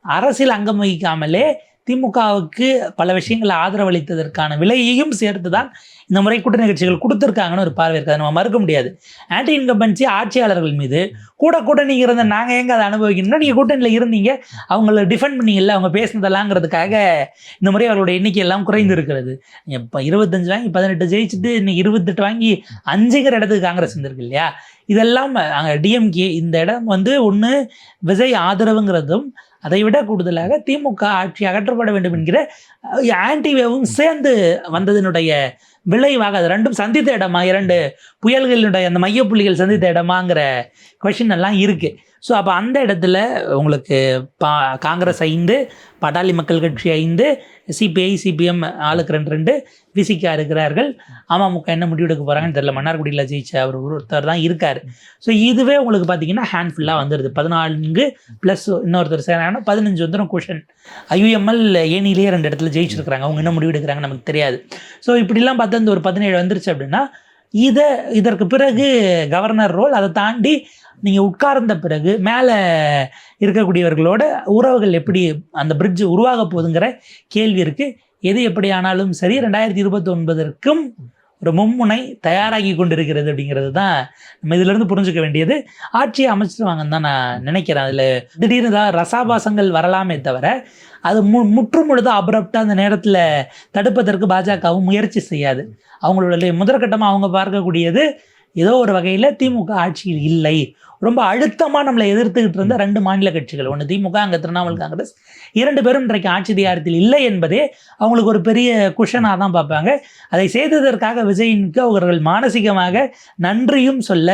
அரசியல் அங்கம் வகிக்காமலே திமுகவுக்கு பல விஷயங்களை ஆதரவளித்ததற்கான விலையையும் சேர்த்து தான் இந்த முறை கூட்டணி கட்சிகள் கொடுத்துருக்காங்கன்னு ஒரு பார்வை இருக்குது. அதை நம்ம மறுக்க முடியாது. ஆன்டி இன்கம்பன்சி ஆட்சியாளர்கள் மீது கூட்டணி இருந்த நாங்கள் எங்கே அதை அனுபவிக்கணும்னா, நீங்கள் கூட்டணியில் இருந்தீங்க, அவங்கள டிஃபெண்ட் பண்ணிங்கல்ல, அவங்க பேசுனதெல்லாங்கிறதுக்காக இந்த முறை அவர்களுடைய எண்ணிக்கை எல்லாம் குறைந்து இருக்கிறது. இப்போ 25 வாங்கி 18 ஜெயிச்சுட்டு இன்னைக்கு 28 வாங்கி 5ங்கிற இடத்துக்கு காங்கிரஸ் இருந்திருக்கு இல்லையா? இதெல்லாம் அங்கே டிஎம்கே இந்த இடம் ஒன்று விஜய் ஆதரவுங்கிறதும், அதை விட கூடுதலாக திமுக ஆட்சி அகற்றப்பட வேண்டும் என்கிற ஆன்டிவேவும் சேர்ந்து வந்ததனுடைய விளைவாக அது 2ம் சந்தித்த இடமா, 2 புயல்களினுடைய அந்த மையப்புள்ளிகள் சந்தித்த இடமாங்கிற கொஷின் எல்லாம் இருக்குது. ஸோ அப்போ அந்த இடத்துல உங்களுக்கு காங்கிரஸ் 5, பாட்டாளி மக்கள் கட்சி 5, சிபிஐ சிபிஎம் ஆளுக்கு 2 விசிகா இருக்கிறார்கள். அமமுக என்ன முடிவெடுக்க போகிறாங்கன்னு தெரியல. மன்னார்குடியில் ஜெயிச்ச அவர் ஒருத்தர் தான் இருக்கார். ஸோ இதுவே உங்களுக்கு பார்த்தீங்கன்னா ஹேண்ட்ஃபுல்லாக வந்துடுது. 14 ப்ளஸ் இன்னொருத்தர் சேராங்கன்னா 15 வந்துடும் குஷன். ஐயுஎம்எல் ஏனிலேயே 2 இடத்துல ஜெயிச்சிருக்கிறாங்க. அவங்க என்ன முடிவெடுக்கிறாங்க நமக்கு தெரியாது. ஸோ இப்படிலாம் பார்த்தா இந்த ஒரு 17 வந்துருச்சு அப்படின்னா, இதற்கு பிறகு கவர்னர் ரோல், அதை தாண்டி நீங்கள் உட்கார்ந்த பிறகு மேலே இருக்கக்கூடியவர்களோட உறவுகள் எப்படி அந்த பிரிட்ஜ் உருவாக போகுதுங்கிற கேள்வி இருக்குது. எது எப்படி ஆனாலும் சரி 2029க்கும் ஒரு மும்முனை தயாராகி கொண்டிருக்கிறது அப்படிங்கிறது தான் நம்ம இதிலிருந்து புரிஞ்சுக்க வேண்டியது. ஆட்சியை அமைச்சிருவாங்கன்னு தான் நான் நினைக்கிறேன். அதில் திடீர்னு தான் ரசாபாசங்கள் வரலாமே தவிர அது முற்று முழுதாக அப்ரப்டாக அந்த நேரத்தில் தடுப்பதற்கு பாஜகவும் முயற்சி செய்யாது. அவங்களுடைய முதற்கட்டமாக அவங்க பார்க்கக்கூடியது ஏதோ ஒரு வகையில் திமுக ஆட்சியில் இல்லை, ரொம்ப அழுத்தமாக நம்மளை எதிர்த்துக்கிட்டு இருந்த 2 மாநில கட்சிகள், ஒன்று திமுக, அங்கே திரிணாமுல் காங்கிரஸ், 2 பேரும் இன்றைக்கு ஆட்சி அதிகாரத்தில் இல்லை என்பதே அவங்களுக்கு ஒரு பெரிய குஷனாக தான் பார்ப்பாங்க. அதை செய்ததற்காக விஜயனுக்கு அவர்கள் மானசீகமாக நன்றியும் சொல்ல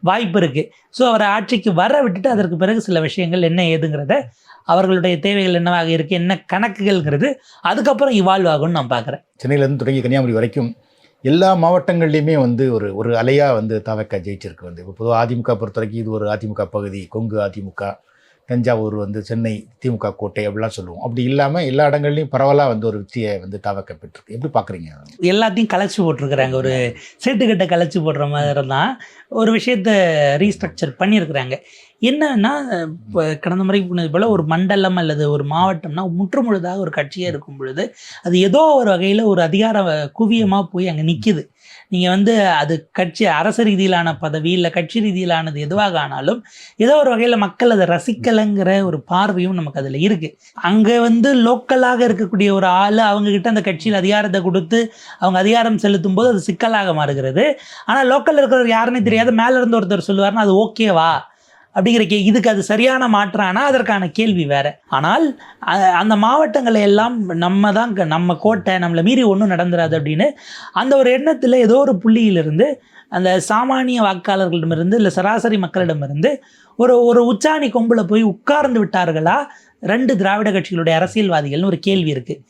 வாய்ப்பு இருக்குது. ஸோ அவரை ஆட்சிக்கு வர விட்டுட்டு அதற்கு பிறகு சில விஷயங்கள் என்ன ஏதுங்கிறத, அவர்களுடைய தேவைகள் என்னவாக இருக்குது, என்ன கணக்குகள்ங்கிறது அதுக்கப்புறம் இவால்வ் ஆகும்னு நான் பார்க்குறேன். சென்னையிலேருந்து தொடங்கி கன்னியாகுமரி வரைக்கும் எல்லா மாவட்டங்கள்லையுமே வந்து ஒரு அலையாக வந்து தாவேக்கா ஜெயிச்சிருக்கு. வந்து இப்போ பொதுவாக அதிமுக பொறுத்த வரைக்கும் இது ஒரு அதிமுக பகுதி, கொங்கு அதிமுக, தஞ்சாவூர் வந்து சென்னை திமுக கோட்டை அப்படிலாம் சொல்லுவோம். அப்படி இல்லாமல் எல்லா இடங்கள்லையும் பரவலாக வந்து ஒரு வெற்றியை வந்து தாவேக்கா பெற்றிருக்கு. எப்படி பார்க்குறீங்க? எல்லாத்தையும் கலைச்சி போட்டிருக்கிறாங்க. ஒரு சீட்டுக்கட்டை கலைச்சி போடுற மாதிரி தான் ஒரு விஷயத்தை ரீஸ்ட்ரக்சர் பண்ணியிருக்கிறாங்க. என்னன்னா, இப்போ கடந்த முறைக்கு போனது போல் ஒரு மண்டலம் அல்லது ஒரு மாவட்டம்னா முற்று முழுதாக ஒரு கட்சியாக இருக்கும் பொழுது அது ஏதோ ஒரு வகையில் ஒரு அதிகார குவியமாக போய் அங்கே நிற்கிது. நீங்கள் வந்து அது கட்சி அரசு ரீதியிலான பதவி இல்லை கட்சி ரீதியிலானது எதுவாக ஆனாலும் ஏதோ ஒரு வகையில் மக்கள் அதை ரசிக்கலைங்கிற ஒரு பார்வையும் நமக்கு அதில் இருக்குது. அங்கே வந்து லோக்கலாக இருக்கக்கூடிய ஒரு ஆள் அவங்கக்கிட்ட அந்த கட்சியில் அதிகாரத்தை கொடுத்து அவங்க அதிகாரம் செலுத்தும் போது அது சிக்கலாக மாறுகிறது. ஆனால் லோக்கலில் இருக்கிறவர் யாருன்னே தெரியாத மேலே இருந்து ஒருத்தர் சொல்லுவார்னா அது ஓகேவா அப்படிங்கிற இதுக்கு அது சரியான மாற்றானா அதற்கான கேள்வி வேறு. ஆனால் அந்த மாவட்டங்களை எல்லாம் நம்ம கோட்டை, நம்மளை மீறி ஒன்றும் நடந்துடாது அப்படின்னு அந்த ஒரு எண்ணத்தில் ஏதோ ஒரு புள்ளியிலிருந்து அந்த சாமானிய வாக்காளர்களிடமிருந்து இல்லை சராசரி மக்களிடமிருந்து ஒரு உச்சாணி கொம்பில் போய் உட்கார்ந்து விட்டார்களா 2 திராவிட கட்சிகளுடைய அரசியல்வாதிகள்னு ஒரு கேள்வி இருக்குது.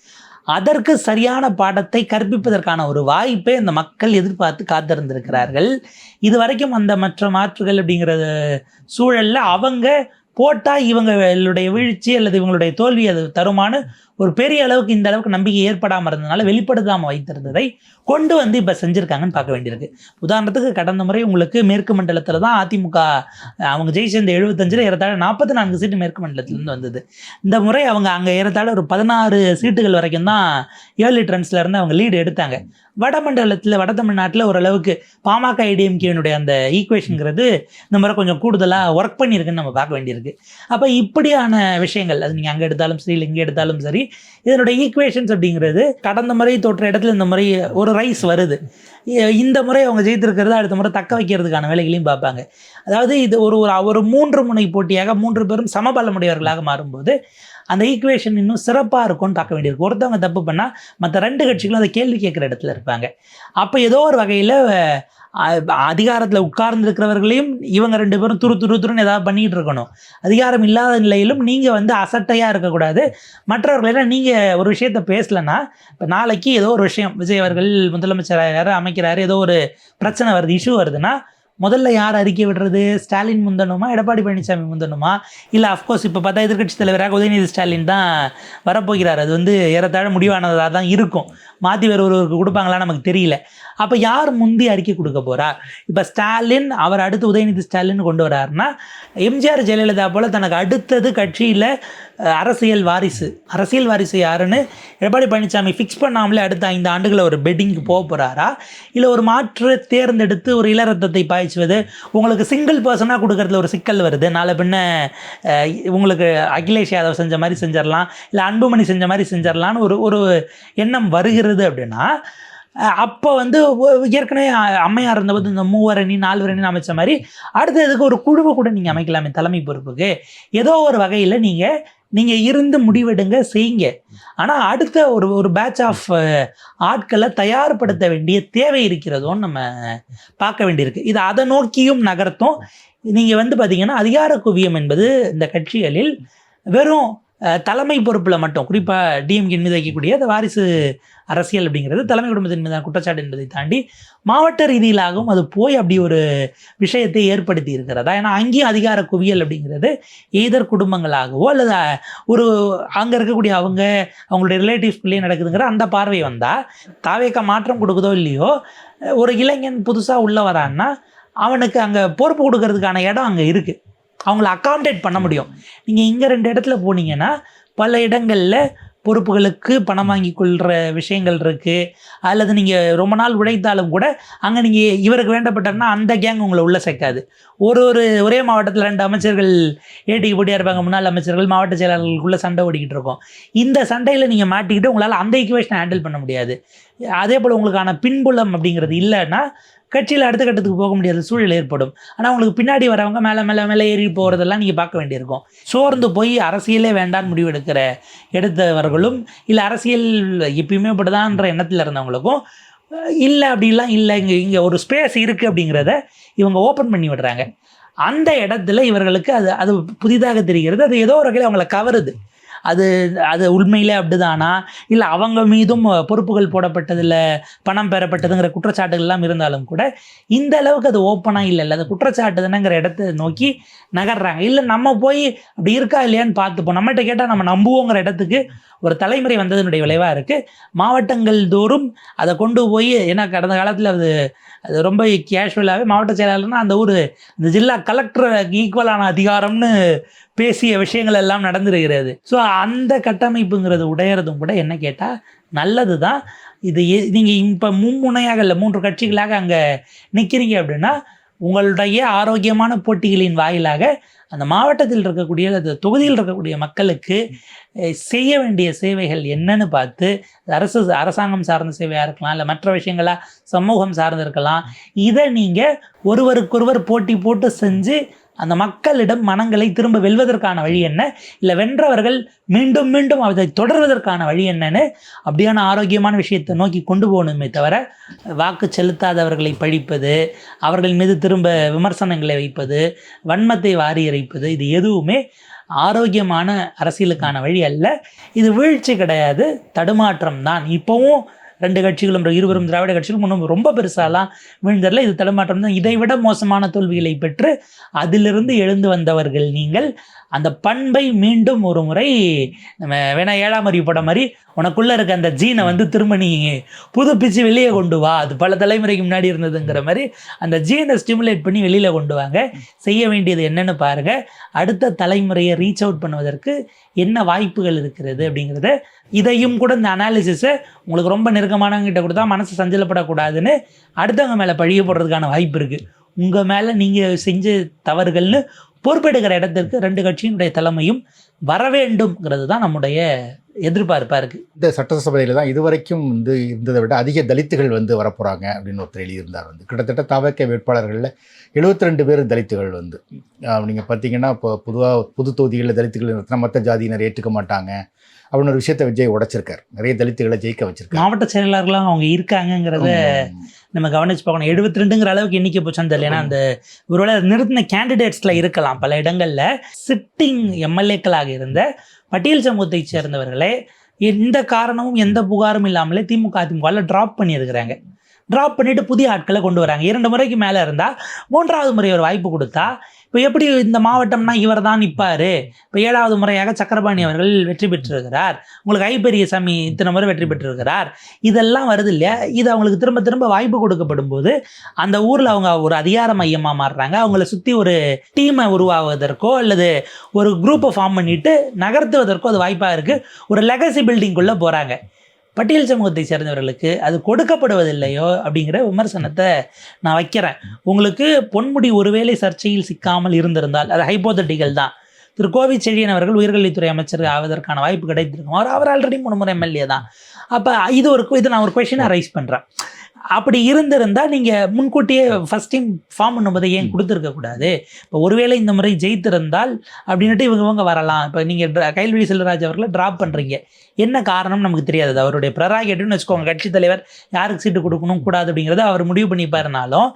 அதற்கு சரியான பாடத்தை கற்பிப்பதற்கான ஒரு வாய்ப்பை அந்த மக்கள் எதிர்பார்த்து காத்திருந்திருக்கிறார்கள். இது வரைக்கும் அந்த மற்ற மாற்றுகள் அப்படிங்கிற சூழலில் அவங்க போட்டால் இவங்களுடைய வீழ்ச்சி அல்லது இவங்களுடைய தோல்வி அது தருமானு ஒரு பெரிய அளவுக்கு இந்த அளவுக்கு நம்பிக்கை ஏற்படாமல் இருந்ததுனால வெளிப்படுத்தாமல் வைத்திருந்ததை கொண்டு வந்து இப்போ செஞ்சுருக்காங்கன்னு பார்க்க வேண்டியிருக்கு. உதாரணத்துக்கு கடந்த முறை உங்களுக்கு மேற்கு மண்டலத்தில் தான் அதிமுக அவங்க ஜெயிச்ச 75 ஏறத்தாழ 44 சீட்டு மேற்கு மண்டலத்திலேருந்து வந்தது. இந்த முறை அவங்க அங்கே ஏறத்தாழ ஒரு 16 சீட்டுகள் வரைக்கும் தான் ஏர்லி ட்ரெண்ட்ஸில் இருந்து அவங்க லீடு எடுத்தாங்க. வட தமிழ்நாட்டில் ஓரளவுக்கு பாமக ஐடிஎம்கேனுடைய அந்த ஈக்குவேஷனுங்கிறது இந்த முறை கொஞ்சம் கூடுதலாக ஒர்க் பண்ணியிருக்குன்னு நம்ம பார்க்க வேண்டியிருக்கு. அப்போ இப்படியான விஷயங்கள் அது நீங்கள் அங்கே எடுத்தாலும் சரி இல்லை இங்கே எடுத்தாலும் சரி இதனுடைய ஈக்குவேஷன்ஸ் அப்படிங்கிறது கடந்த முறை தோற்ற இடத்துல இந்த முறை ஒரு ரைஸ் வருது. இந்த முறை அவங்க ஜெயித்திருக்கிறது அடுத்த முறை தக்க வைக்கிறதுக்கான வேலைகளையும் பார்ப்பாங்க. அதாவது இது ஒரு 3 முனை போட்டியாக 3 பேரும் சமபலமுடையவர்களாக மாறும்போது அந்த ஈக்குவேஷன் இன்னும் சிறப்பாக இருக்கும்னு பார்க்க வேண்டியிருக்கு. ஒருத்தவங்க தப்பு பண்ணால் மற்ற 2 கட்சிகளும் அதை கேள்வி கேட்குற இடத்துல இருப்பாங்க. அப்போ ஏதோ ஒரு வகையில் அதிகாரத்தில் உட்கார்ந்துருக்கிறவர்களையும் இவங்க 2 பேரும் துருன்னு ஏதாவது பண்ணிக்கிட்டு இருக்கணும். அதிகாரம் இல்லாத நிலையிலும் நீங்கள் வந்து அசட்டையாக இருக்கக்கூடாது. மற்றவர்களெல்லாம் நீங்கள் ஒரு விஷயத்தை பேசலைன்னா இப்போ நாளைக்கு ஏதோ ஒரு விஷயம் விஜய் அவர்கள் முதலமைச்சராக அமைக்கிறாரு, ஏதோ ஒரு பிரச்சனை வருது, இஷ்யூ வருதுன்னா முதல்ல யார் அறிக்கை விடுறது? ஸ்டாலின் முந்தணுமா, எடப்பாடி பழனிசாமி முந்தணுமா? இல்லை அஃப்கோர்ஸ் இப்போ பார்த்தா எதிர்கட்சி தலைவராக உதயநிதி ஸ்டாலின் தான் வரப்போகிறார். அது வந்து ஏறத்தாழ முடிவானதாக தான் இருக்கும். மாற்றி ஒருவருக்கு கொடுப்பாங்களா நமக்கு தெரியல. அப்போ யார் முந்தி அறிக்கை கொடுக்க போகிறா? இப்போ ஸ்டாலின் அவர் அடுத்து உதயநிதி ஸ்டாலின் கொண்டு வராருன்னா எம்ஜிஆர் ஜெயலலிதா போல் தனக்கு அடுத்தது கட்சியில் அரசியல் வாரிசு யாருன்னு எடப்பாடி பழனிசாமி ஃபிக்ஸ் பண்ணாமலே அடுத்த 5 ஆண்டுகளை ஒரு பெட்டிங்க்கு போக போகிறாரா? இல்லை ஒரு மாற்று தேர்ந்தெடுத்து ஒரு இளரத்தத்தை பாய்ச்சுவது? உங்களுக்கு சிங்கிள் பர்சனாக கொடுக்கறதுல ஒரு சிக்கல் வருது. நாளை பின்ன உங்களுக்கு அகிலேஷ் யாதவ் செஞ்ச மாதிரி செஞ்சிடலாம், இல்லை அன்புமணி செஞ்ச மாதிரி செஞ்சிடலான்னு ஒரு எண்ணம் வருகிறது அப்படின்னா அப்போ வந்து ஏற்கனவே அம்மையார் இருந்தபோது இந்த 3 அணி 4 அணி அமைச்ச மாதிரி அடுத்த இதுக்கு ஒரு குழுவை கூட நீங்கள் அமைக்கலாமே தலைமை பொறுப்புக்கு. ஏதோ ஒரு வகையில் நீங்கள் இருந்து முடிவெடுங்க, செய்யுங்க. ஆனால் அடுத்த ஒரு பேட்ச் ஆஃப் ஆட்களை தயார்படுத்த வேண்டிய தேவை இருக்கிறதோன்னு நம்ம பார்க்க வேண்டியிருக்கு. இது அதை நோக்கியும் நகர்த்தும். நீங்கள் வந்து பார்த்தீங்கன்னா அதிகார குவியம் என்பது இந்த கட்சிகளில் வெறும் தலைமை பொறுப்பில் மட்டும், குறிப்பாக டிஎம்கே மீது வைக்கக்கூடிய அந்த வாரிசு அரசியல் அப்படிங்கிறது தலைமை குடும்பத்தின் மீதான குற்றச்சாட்டு என்பதை தாண்டி மாவட்ட ரீதியிலாகவும் அது போய் அப்படி ஒரு விஷயத்தை ஏற்படுத்தி இருக்கிறதா? ஏன்னா அங்கேயும் அதிகார குவியல் அப்படிங்கிறது எய்தர் குடும்பங்களாகவோ அல்லது அங்கே இருக்கக்கூடிய அவங்களுடைய ரிலேட்டிவ்ஸ்குள்ளேயே நடக்குதுங்கிற அந்த பார்வை வந்தால் தாவேக்கா மாற்றம் கொடுக்குதோ இல்லையோ, ஒரு இளைஞன் புதுசாக உள்ளே வரான்னா அவனுக்கு அங்கே பொறுப்பு கொடுக்கறதுக்கான இடம் அங்கே இருக்குது. அவங்கள அக்காமடேட் பண்ண முடியும். நீங்கள் இங்கே 2 இடத்துல போனீங்கன்னா பல இடங்களில் பொறுப்புகளுக்கு பணம் வாங்கி கொள்கிற விஷயங்கள் இருக்குது. அல்லது நீங்கள் ரொம்ப நாள் உழைத்தாலும் கூட அங்கே நீங்கள் இவருக்கு வேண்டப்பட்டார்னா அந்த கேங் உங்களை உள்ளே சேர்க்காது. ஒரே மாவட்டத்தில் 2 அமைச்சர்கள் ஏடிக்கு போட்டியாக இருப்பாங்க, முன்னாள் அமைச்சர்கள், மாவட்ட செயலாளர்களுக்குள்ளே சண்டை ஓடிக்கிட்டு இருக்கோம். இந்த சண்டையில் நீங்கள் மாட்டிக்கிட்டு உங்களால் அந்த ஈக்குவேஷனை ஹேண்டில் பண்ண முடியாது. அதே போல் உங்களுக்கான பின்புலம் அப்படிங்கிறது இல்லைன்னா கட்சியில் அடுத்த கட்டத்துக்கு போக முடியாத சூழல் ஏற்படும். ஆனால் உங்களுக்கு பின்னாடி வரவங்க மேலே ஏறி போகிறதெல்லாம் நீங்கள் பார்க்க வேண்டியிருக்கும். சோர்ந்து போய் அரசியலே வேண்டான்னு முடிவெடுக்கிற எடுத்தவர்களும் இல்லை அரசியல் எப்பயுமே இப்படிதான்ற எண்ணத்தில் இருந்தவங்களுக்கும் இல்லை அப்படிலாம் இல்லை, இங்கே ஒரு ஸ்பேஸ் இருக்குது அப்படிங்கிறத இவங்க ஓப்பன் பண்ணி விடுறாங்க. அந்த இடத்துல இவர்களுக்கு அது புதிதாக தெரிகிறது. அது ஏதோ ஒரு வகையில் அவங்கள கவருது. அது உண்மையிலே அப்படிதானா, இல்லை அவங்க மீதும் பொறுப்புகள் போடப்பட்டதில் பணம் பெறப்பட்டதுங்கிற குற்றச்சாட்டுகள்லாம் இருந்தாலும் கூட இந்த அளவுக்கு அது ஓப்பனாக இல்லை, அது குற்றச்சாட்டுதுங்கிற இடத்த நோக்கி நகர்றாங்க. இல்லை நம்ம போய் அப்படி இருக்கா இல்லையான்னு பார்த்துப்போம், நம்மகிட்ட கேட்டால் நம்ம நம்புவோங்கிற இடத்துக்கு ஒரு தலைமுறை வந்ததனுடைய விளைவாக இருக்குது. மாவட்டங்கள் தோறும் அதை கொண்டு போய், ஏன்னா கடந்த காலத்தில் அது ரொம்ப கேஷுவலாகவே மாவட்ட செயலாளர்னா அந்த இந்த ஜில்லா கலெக்டருக்கு ஈக்குவலான அதிகாரம்னு பேசிய விஷயங்கள் எல்லாம் நடந்துருக்கிறது. ஸோ அந்த கட்டமைப்புங்கிறது உடையிறதும் கூட என்ன கேட்டால் நல்லது தான். இது நீங்கள் இப்போ மும்முனையாக இல்லை 3 கட்சிகளாக அங்கே நிற்கிறீங்க அப்படின்னா உங்களுடைய ஆரோக்கியமான போட்டிகளின் வாயிலாக அந்த மாவட்டத்தில் இருக்கக்கூடிய அந்த தொகுதியில் இருக்கக்கூடிய மக்களுக்கு செய்ய வேண்டிய சேவைகள் என்னன்னு பார்த்து, அரசாங்கம் சார்ந்த சேவையாக இருக்கலாம், இல்லை மற்ற விஷயங்களாக சமூகம் சார்ந்து இருக்கலாம், இதை நீங்கள் ஒருவருக்கொருவர் போட்டி போட்டு செஞ்சு அந்த மக்களிடம் மனங்களை திரும்ப வெல்வதற்கான வழி என்ன, இல்லை வென்றவர்கள் மீண்டும் மீண்டும் அதை தொடர்வதற்கான வழி என்னன்னு அப்படியான ஆரோக்கியமான விஷயத்தை நோக்கி கொண்டு போகணுமே தவிர வாக்கு செலுத்தாதவர்களை பழிப்பது, அவர்கள் மீது திரும்ப விமர்சனங்களை வைப்பது, வன்மத்தை வாரி இறைப்பது, இது எதுவுமே ஆரோக்கியமான அரசியலுக்கான வழி அல்ல. இது வீழ்ச்சி கிடையாது, தடுமாற்றம் தான். இப்போவும் 2 கட்சிகளும் இருவரும் திராவிட கட்சிகளும் இன்னும் ரொம்ப பெருசாலாம் விழுந்ததில்லை. இது தடுமாற்றம் தான். இதைவிட மோசமான தோல்விகளை பெற்று அதிலிருந்து எழுந்து வந்தவர்கள் நீங்கள். அந்த பண்பை மீண்டும் ஒரு முறை நம்ம வேணா 7ஆம் அறிவு படம் மாதிரி உனக்குள்ளே இருக்க அந்த ஜீனை திரும்ப நீ புதுப்பிச்சு வெளியே கொண்டு வா, அது பல தலைமுறைக்கு முன்னாடி இருந்ததுங்கிற மாதிரி அந்த ஜீனை ஸ்டிமுலேட் பண்ணி வெளியில் கொண்டு வாங்க. செய்ய வேண்டியது என்னென்னு பாருங்கள். அடுத்த தலைமுறையை ரீச் அவுட் பண்ணுவதற்கு என்ன வாய்ப்புகள் இருக்கிறது அப்படிங்கிறத, இதையும் கூட இந்த அனாலிசிஸை உங்களுக்கு ரொம்ப நெருக்கமானவங்கிட்ட கொடுத்தா மனசு சஞ்சலப்படக்கூடாதுன்னு அடுத்தவங்க மேலே பழிய போடுறதுக்கான வாய்ப்பு இருக்குது. உங்கள் மேலே நீங்கள் செஞ்ச தவறுகள்னு பொறுப்பெடுக்கிற இடத்திற்கு 2 கட்சியினுடைய தலைமையும் வர வேண்டும்ங்கிறது தான் நம்முடைய எதிர்பார்ப்பாக இருக்குது. இந்த சட்டசபையில் தான் இதுவரைக்கும் இருந்ததை விட அதிக தலித்துகள் வரப்போகிறாங்க அப்படின்னு ஒருத்தர் எழுதியிருந்தார். கிட்டத்தட்ட தவக வேட்பாளர்களில் 72 பேர் தலித்துகள் நீங்கள் பார்த்தீங்கன்னா இப்போ புது தொகுதிகளில் தலித்துகள் இருந்துச்சுன்னா மற்ற ஜாதியினர் ஏற்றுக்க மாட்டாங்க அப்படின்னு ஒரு விஷயத்தை விஜய் உடைச்சிருக்கார். நிறைய தலித்துகளை ஜெயிக்க வச்சிருக்காரு. மாவட்ட செயலாளர்களாம் அவங்க இருக்காங்கங்கிறத நம்ம கவனிச்சு பார்க்கணும். 72ங்கிற அளவுக்கு எண்ணிக்கை போச்சான்னு தெரியல. ஏன்னா அந்த ஒருவேளை நிறுத்தின கேண்டிடேட்ஸில் இருக்கலாம். பல இடங்களில் சிட்டிங் எம்எல்ஏக்களாக இருந்த பட்டியல் சமூகத்தை சேர்ந்தவர்களே எந்த காரணமும் எந்த புகாரும் இல்லாமலே அதிமுகவில் ட்ராப் பண்ணியிருக்கிறாங்க. ட்ராப் பண்ணிவிட்டு புதிய ஆட்களை கொண்டு வராங்க. 2 முறைக்கு மேலே இருந்தால் 3ஆவது முறை ஒரு வாய்ப்பு கொடுத்தா, இப்போ எப்படி இந்த மாவட்டம்னா இவர் தான் நிற்பார். இப்போ 7ஆவது முறையாக சக்கரபாணி அவர்கள் வெற்றி பெற்றிருக்கிறார், உங்களுக்கு ஐப்பெரியசாமி இத்தனை முறை வெற்றி பெற்றிருக்கிறார், இதெல்லாம் வருது இல்லையா? இது அவங்களுக்கு திரும்ப திரும்ப வாய்ப்பு கொடுக்கப்படும் போது அந்த ஊரில் அவங்க ஒரு அதிகார மையமாக மாறுறாங்க. அவங்கள சுற்றி ஒரு டீமை உருவாவதற்கோ அல்லது ஒரு குரூப்பை ஃபார்ம் பண்ணிவிட்டு நகர்த்துவதற்கோ அது வாய்ப்பாக இருக்குது. ஒரு லெகசி பில்டிங்குள்ளே போகிறாங்க. பட்டியல் சமூகத்தை சேர்ந்தவர்களுக்கு அது கொடுக்கப்படுவதில்லையோ அப்படிங்கிற விமர்சனத்தை நான் வைக்கிறேன். உங்களுக்கு பொன்முடி ஒருவேளை சர்ச்சையில் சிக்காமல் இருந்திருந்தால், அது ஹைப்போதட்டிக்கல் தான், திரு கோவி செழியன் அவர்கள் உயர்கல்வித்துறை அமைச்சர் ஆவதற்கான வாய்ப்பு கிடைத்திருக்கும். அவர் ஆல்ரெடி 3 முறை எம்எல்ஏ தான். அப்போ இது நான் ஒரு கொஷினாக ரைஸ் பண்ணுறேன். அப்படி இருந்திருந்தால் நீங்கள் முன்கூட்டியே ஃபஸ்ட் டைம் ஃபார்ம் பண்ணும்போது ஏன் கொடுத்துருக்கக்கூடாது? இப்போ ஒருவேளை இந்த முறை ஜெயித்திருந்தால் அப்படின்ட்டு இவங்க வரலாம். இப்போ நீங்கள் கைல்வெளி செல்வராஜ் அவர்களை ட்ராப் பண்ணுறீங்க, என்ன காரணம் நமக்கு தெரியாது. அது அவருடைய ப்ரெராகேட்டிவ்னு வச்சுக்கோங்க. கட்சித் தலைவர் யாருக்கு சீட்டு கொடுக்கணும் கூடாது அப்படிங்கிறத அவர் முடிவு பண்ணிப்பாருனாலும்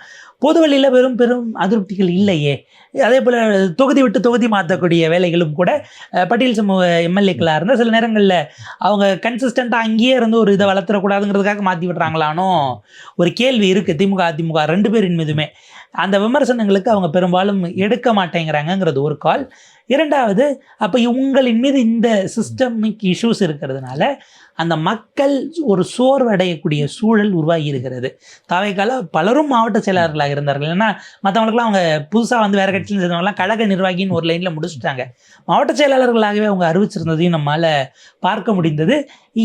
பொது வழியில் பெரும் அதிருப்திகள் இல்லையே. அதே போல் தொகுதி விட்டு தொகுதி மாற்றக்கூடிய வேலைகளும் கூட பட்டியல் சமூக எம்எல்ஏக்களாக இருந்தால் சில நேரங்களில் அவங்க கன்சிஸ்டண்ட்டாக அங்கேயே இருந்து ஒரு இதை வளர்த்துறக்கூடாதுங்கிறதுக்காக மாற்றி விடுறாங்களானோ ஒரு கேள்வி இருக்குது. திமுக அதிமுக 2 பேரின் மீதுமே அந்த விமர்சனங்களுக்கு அவங்க பெரும்பாலும் எடுக்க மாட்டேங்கிறாங்கங்கிறது ஒரு கால். இரண்டாவது, அப்போ உங்களின் மீது இந்த சிஸ்டமிக் இஷ்யூஸ் இருக்கிறதுனால அந்த மக்கள் ஒரு சோர்வடையக்கூடிய சூழல் உருவாகி இருக்கிறது. தாவேக்கால பலரும் மாவட்ட செயலாளர்களாக இருந்தார்கள். ஏன்னா மற்றவங்களுக்குலாம் அவங்க புதுசாக வந்து வேறு கட்சியில் சேர்ந்தவங்களாம் கழக நிர்வாகின்னு ஒரு லைனில் முடிச்சுட்டாங்க. மாவட்ட செயலாளர்களாகவே அவங்க அறிவிச்சிருந்ததையும் நம்மால் பார்க்க முடிந்தது.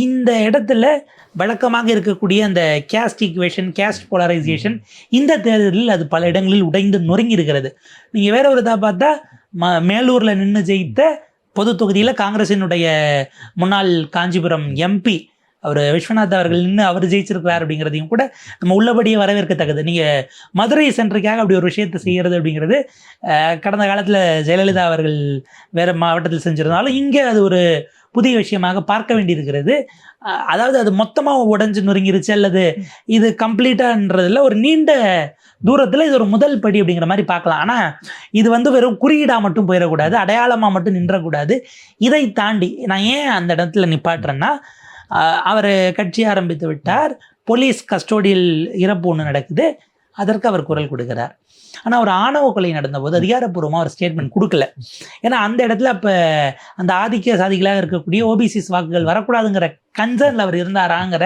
இந்த இடத்துல வழக்கமாக இருக்கக்கூடிய அந்த கேஸ்ட் ஈக்குவேஷன், கேஸ்ட் போலரைசேஷன் இந்த தேர்தலில் அது பல இடங்களில் உடைந்து நொறுங்கி இருக்கிறது. நீங்கள் வேற ஒரு இதாக பார்த்தா மேலூரில் நின்று ஜெயித்த பொது தொகுதியில் காங்கிரசினுடைய முன்னாள் காஞ்சிபுரம் எம்பி அவர் விஸ்வநாத் அவர்கள் நின்று அவர் ஜெயிச்சிருக்கிறார் அப்படிங்கிறதையும் கூட நம்ம உள்ளபடியே வரவேற்கத்தக்கது. நீங்கள் மதுரை சென்ட்ரிக்காக அப்படி ஒரு விஷயத்தை செய்கிறது அப்படிங்கிறது கடந்த காலத்தில் ஜெயலலிதா அவர்கள் வேறு மாவட்டத்தில் செஞ்சிருந்தாலும் இங்கே அது ஒரு புதிய விஷயமாக பார்க்க வேண்டியிருக்கிறது. அதாவது அது மொத்தமாக உடஞ்சி நொறுங்கிருச்சு அல்லது இது கம்ப்ளீட்டான்றதில் ஒரு நீண்ட தூரத்தில் இது ஒரு முதல் படி அப்படிங்கிற மாதிரி பார்க்கலாம். ஆனால் இது வந்து வெறும் குறியீடாக மட்டும் போயிடக்கூடாது, அடையாளமாக மட்டும் நின்றக்கூடாது. இதை தாண்டி நான் ஏன் அந்த இடத்துல நிப்பாட்டுறேன்னா, அவர் கட்சி ஆரம்பித்து விட்டார், போலீஸ் கஸ்டோடியல் இறப்பு ஒன்று நடக்குது, அதற்கு அவர் குரல் கொடுக்கிறார். ஆனால் ஒரு ஆணவ கொலை நடந்தபோது அதிகாரப்பூர்வமாக ஒரு ஸ்டேட்மெண்ட் கொடுக்கல. ஏன்னா அந்த இடத்துல அப்போ அந்த ஆதிக்க சாதிகளாக இருக்கக்கூடிய ஓபிசிஸ் வாக்குகள் வரக்கூடாதுங்கிற கன்சர்னில் அவர் இருந்தாராங்கிற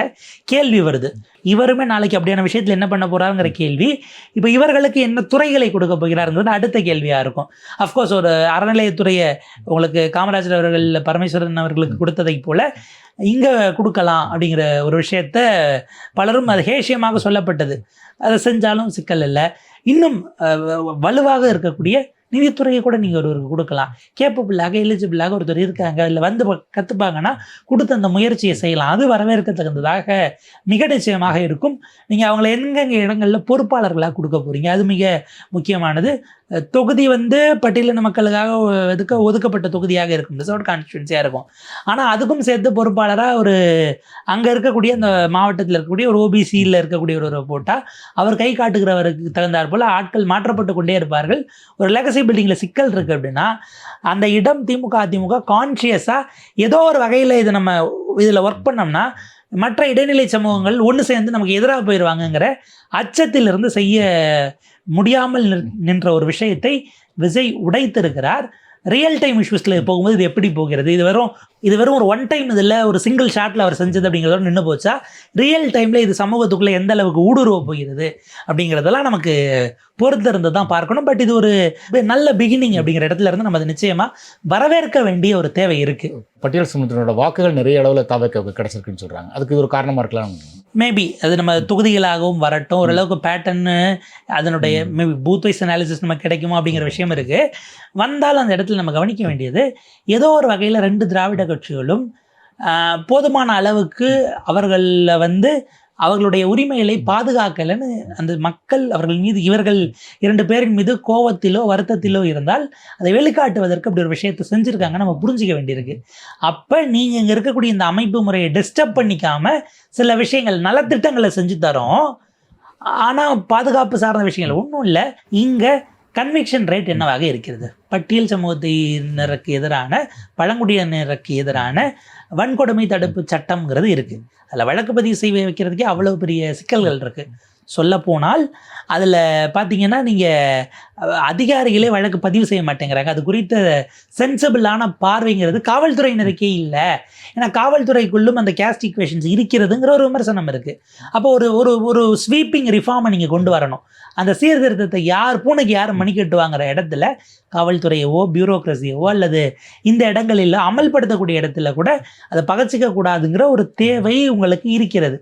கேள்வி வருது. இவருமே நாளைக்கு அப்படியான விஷயத்தில் என்ன பண்ண போகிறாருங்கிற கேள்வி. இப்போ இவர்களுக்கு என்ன துறைகளை கொடுக்க போகிறாருங்கிறது அடுத்த கேள்வியாக இருக்கும். அஃப்கோர்ஸ் ஒரு அறநிலையத்துறையை உங்களுக்கு காமராஜர் அவர்கள் பரமேஸ்வரன் அவர்களுக்கு கொடுத்ததை போல் இங்கே கொடுக்கலாம் அப்படிங்கிற ஒரு விஷயத்த பலரும் அது ஹேஷியமாக சொல்லப்பட்டது. அதை செஞ்சாலும் சிக்கல் இல்லை. இன்னும் வலுவாக இருக்கக்கூடிய நிதித்துறையை கூட நீங்கள் ஒருவருக்கு கொடுக்கலாம். கேப்பபிளாக எலிஜிபிளாக ஒருத்தர் இருக்காங்க, இல்லை வந்து கற்றுப்பாங்கன்னா கொடுத்து அந்த முயற்சியை செய்யலாம். அது வரவேற்கத்தகுந்ததாக மிக நிச்சயமாக இருக்கும். நீங்கள் அவங்கள எங்கெங்கே இடங்களில் பொறுப்பாளர்களாக கொடுக்க போகிறீங்க, அது மிக முக்கியமானது. தொகுதி வந்து பட்டியலின மக்களுக்காக ஒதுக்கப்பட்ட தொகுதியாக இருக்கும், ரிசர்வ்ட் கான்ஸ்டிட்யூன்சியாக இருக்கும். ஆனால் அதுக்கும் சேர்த்து பொறுப்பாளராக ஒரு அங்கே இருக்கக்கூடிய அந்த மாவட்டத்தில் இருக்கக்கூடிய ஒரு ஓபிசியில் இருக்கக்கூடிய ஒரு போட்டால் அவர் கை காட்டுகிறவருக்கு தகுந்தாற் போல் ஆட்கள் மாற்றப்பட்டு கொண்டே இருப்பார்கள். ஒரு லெகசி பில்டிங்கில் சிக்கல் இருக்குது அப்படின்னா அந்த இடம் திமுக அதிமுக கான்ஷியஸாக ஏதோ ஒரு வகையில் இதை நம்ம இதில் ஒர்க் பண்ணோம்னா மற்ற இடைநிலை சமூகங்கள் ஒன்று சேர்ந்து நமக்கு எதிராக போயிடுவாங்கங்கிற அச்சத்திலிருந்து செய்ய முடியாமல் நின்ற ஒரு விஷயத்தை விஜய் உடைத்திருக்கிறார். ரியல் டைம் இஷ்யூஸில் போகும்போது இது எப்படி போகிறது? இது வெறும் ஒரு ஒன் டைம் இதில் ஒரு சிங்கிள் ஷாட்டில் அவர் செஞ்சது அப்படிங்கிறதோட நின்று போச்சா, ரியல் டைமில் இது சமூகத்துக்குள்ளே எந்த அளவுக்கு ஊடுருவ போகிறது அப்படிங்கிறதெல்லாம் நமக்கு பொறுத்திருந்து தான் பார்க்கணும். பட் இது ஒரு நல்ல பிகினிங் அப்படிங்கிற இடத்துல இருந்து நம்ம அதை நிச்சயமாக வரவேற்க வேண்டிய ஒரு தேவை இருக்குது. பட்டியல் சமூகத்தினோட வாக்குகள் நிறைய அளவில் தாவேக்காவுக்கு கிடைச்சிருக்குன்னு சொல்கிறாங்க. அதுக்கு இது ஒரு காரணமாக இருக்கலாம். மேபி அது நம்ம தொகுதிகளாகவும் வரட்டும், ஓரளவுக்கு பேட்டர்னு அதனுடைய மேபி பூத் வைஸ் அனாலிசிஸ் நமக்கு கிடைக்குமா அப்படிங்கிற விஷயம் இருக்குது. வந்தாலும் அந்த இடத்துல நம்ம கவனிக்க வேண்டியது, ஏதோ ஒரு வகையில் ரெண்டு திராவிட கட்சிகளும் போதுமான அளவுக்கு அவர்களில் வந்து அவர்களுடைய உரிமைகளை பாதுகாக்கலைன்னு அந்த மக்கள் அவர்கள் மீது இவர்கள் இரண்டு பேரின் மீது கோபத்திலோ வருத்தத்திலோ இருந்தால் அதை வெளிக்காட்டுவதற்கு அப்படி ஒரு விஷயத்தை செஞ்சுருக்காங்க, நம்ம புரிஞ்சிக்க வேண்டியிருக்கு. அப்போ நீங்கள் இங்கே இருக்கக்கூடிய இந்த அமைப்பு முறையை டிஸ்டர்ப் பண்ணிக்காமல் சில விஷயங்கள் நலத்திட்டங்களை செஞ்சு தரோம். ஆனால் பாதுகாப்பு சார்ந்த விஷயங்கள் ஒன்றும் இல்லை. இங்கே கன்விக்ஷன் ரேட் என்னவாக இருக்கிறது? பட்டியல் சமூகத்தினருக்கு எதிரான, பழங்குடியினருக்கு எதிரான வன்கொடுமை தடுப்பு சட்டம்ங்கிறது இருக்குது. அதில் வழக்கு பதிவு செய்ய வைக்கிறதுக்கே அவ்வளோ பெரிய சிக்கல்கள் இருக்குது. சொல்லப்போனால் அதில் பார்த்தீங்கன்னா நீங்கள் அதிகாரிகளே வழக்கு பதிவு செய்ய மாட்டேங்கிறாங்க. அது குறித்த சென்சிபிளான பார்வைங்கிறது காவல்துறையினருக்கே இல்லை. ஏன்னா காவல்துறைக்குள்ளும் அந்த கேஸ்ட் ஈக்குவேஷன்ஸ் இருக்கிறதுங்கிற ஒரு விமர்சனம் இருக்குது. அப்போ ஒரு ஒரு ஸ்வீப்பிங் ரிஃபார்மை நீங்கள் கொண்டு வரணும். அந்த சீர்திருத்தத்தை பூனைக்கு யார் மணி கட்டுவாங்கிற இடத்துல காவல்துறையவோ பியூரோக்ரஸியவோ அல்லது இந்த இடங்களில் அமல்படுத்தக்கூடிய இடத்துல கூட அதை பகச்சிக்க கூடாதுங்கிற ஒரு தேவை உங்களுக்கு இருக்கிறது.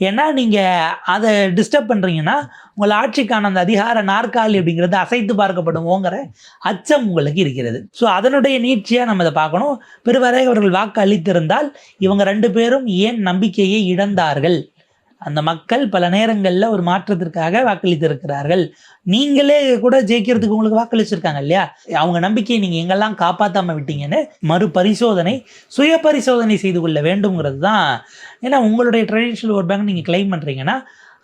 ஏன்னா நீங்கள் அதை டிஸ்டர்ப் பண்ணுறீங்கன்னா உங்கள் ஆட்சிக்கான அந்த அதிகார நாற்காலி அப்படிங்கிறது அசைத்து பார்க்கப்படுவோங்கிற அச்சம் உங்களுக்கு இருக்கிறது. ஸோ அதனுடைய நீட்சியாக நம்ம இதை பார்க்கணும். பெருவரை அவர்கள் வாக்கு அளித்திருந்தால் இவங்க ரெண்டு பேரும் ஏன் நம்பிக்கையை இழந்தார்கள்? அந்த மக்கள் பல நேரங்களில் ஒரு மாற்றத்திற்காக வாக்களித்திருக்கிறார்கள். நீங்களே கூட ஜெயிக்கிறதுக்கு உங்களுக்கு வாக்களிச்சிருக்காங்க இல்லையா? அவங்க நம்பிக்கையை நீங்கள் எங்கெல்லாம் காப்பாற்றாமல் விட்டீங்கன்னு மறுபரிசோதனை, சுய பரிசோதனை செய்து கொள்ள வேண்டும்ங்கிறது தான். ஏன்னா உங்களுடைய ட்ரெடிஷ்னல் ஓட் பேங்க் நீங்கள் கிளைம் பண்ணுறீங்கன்னா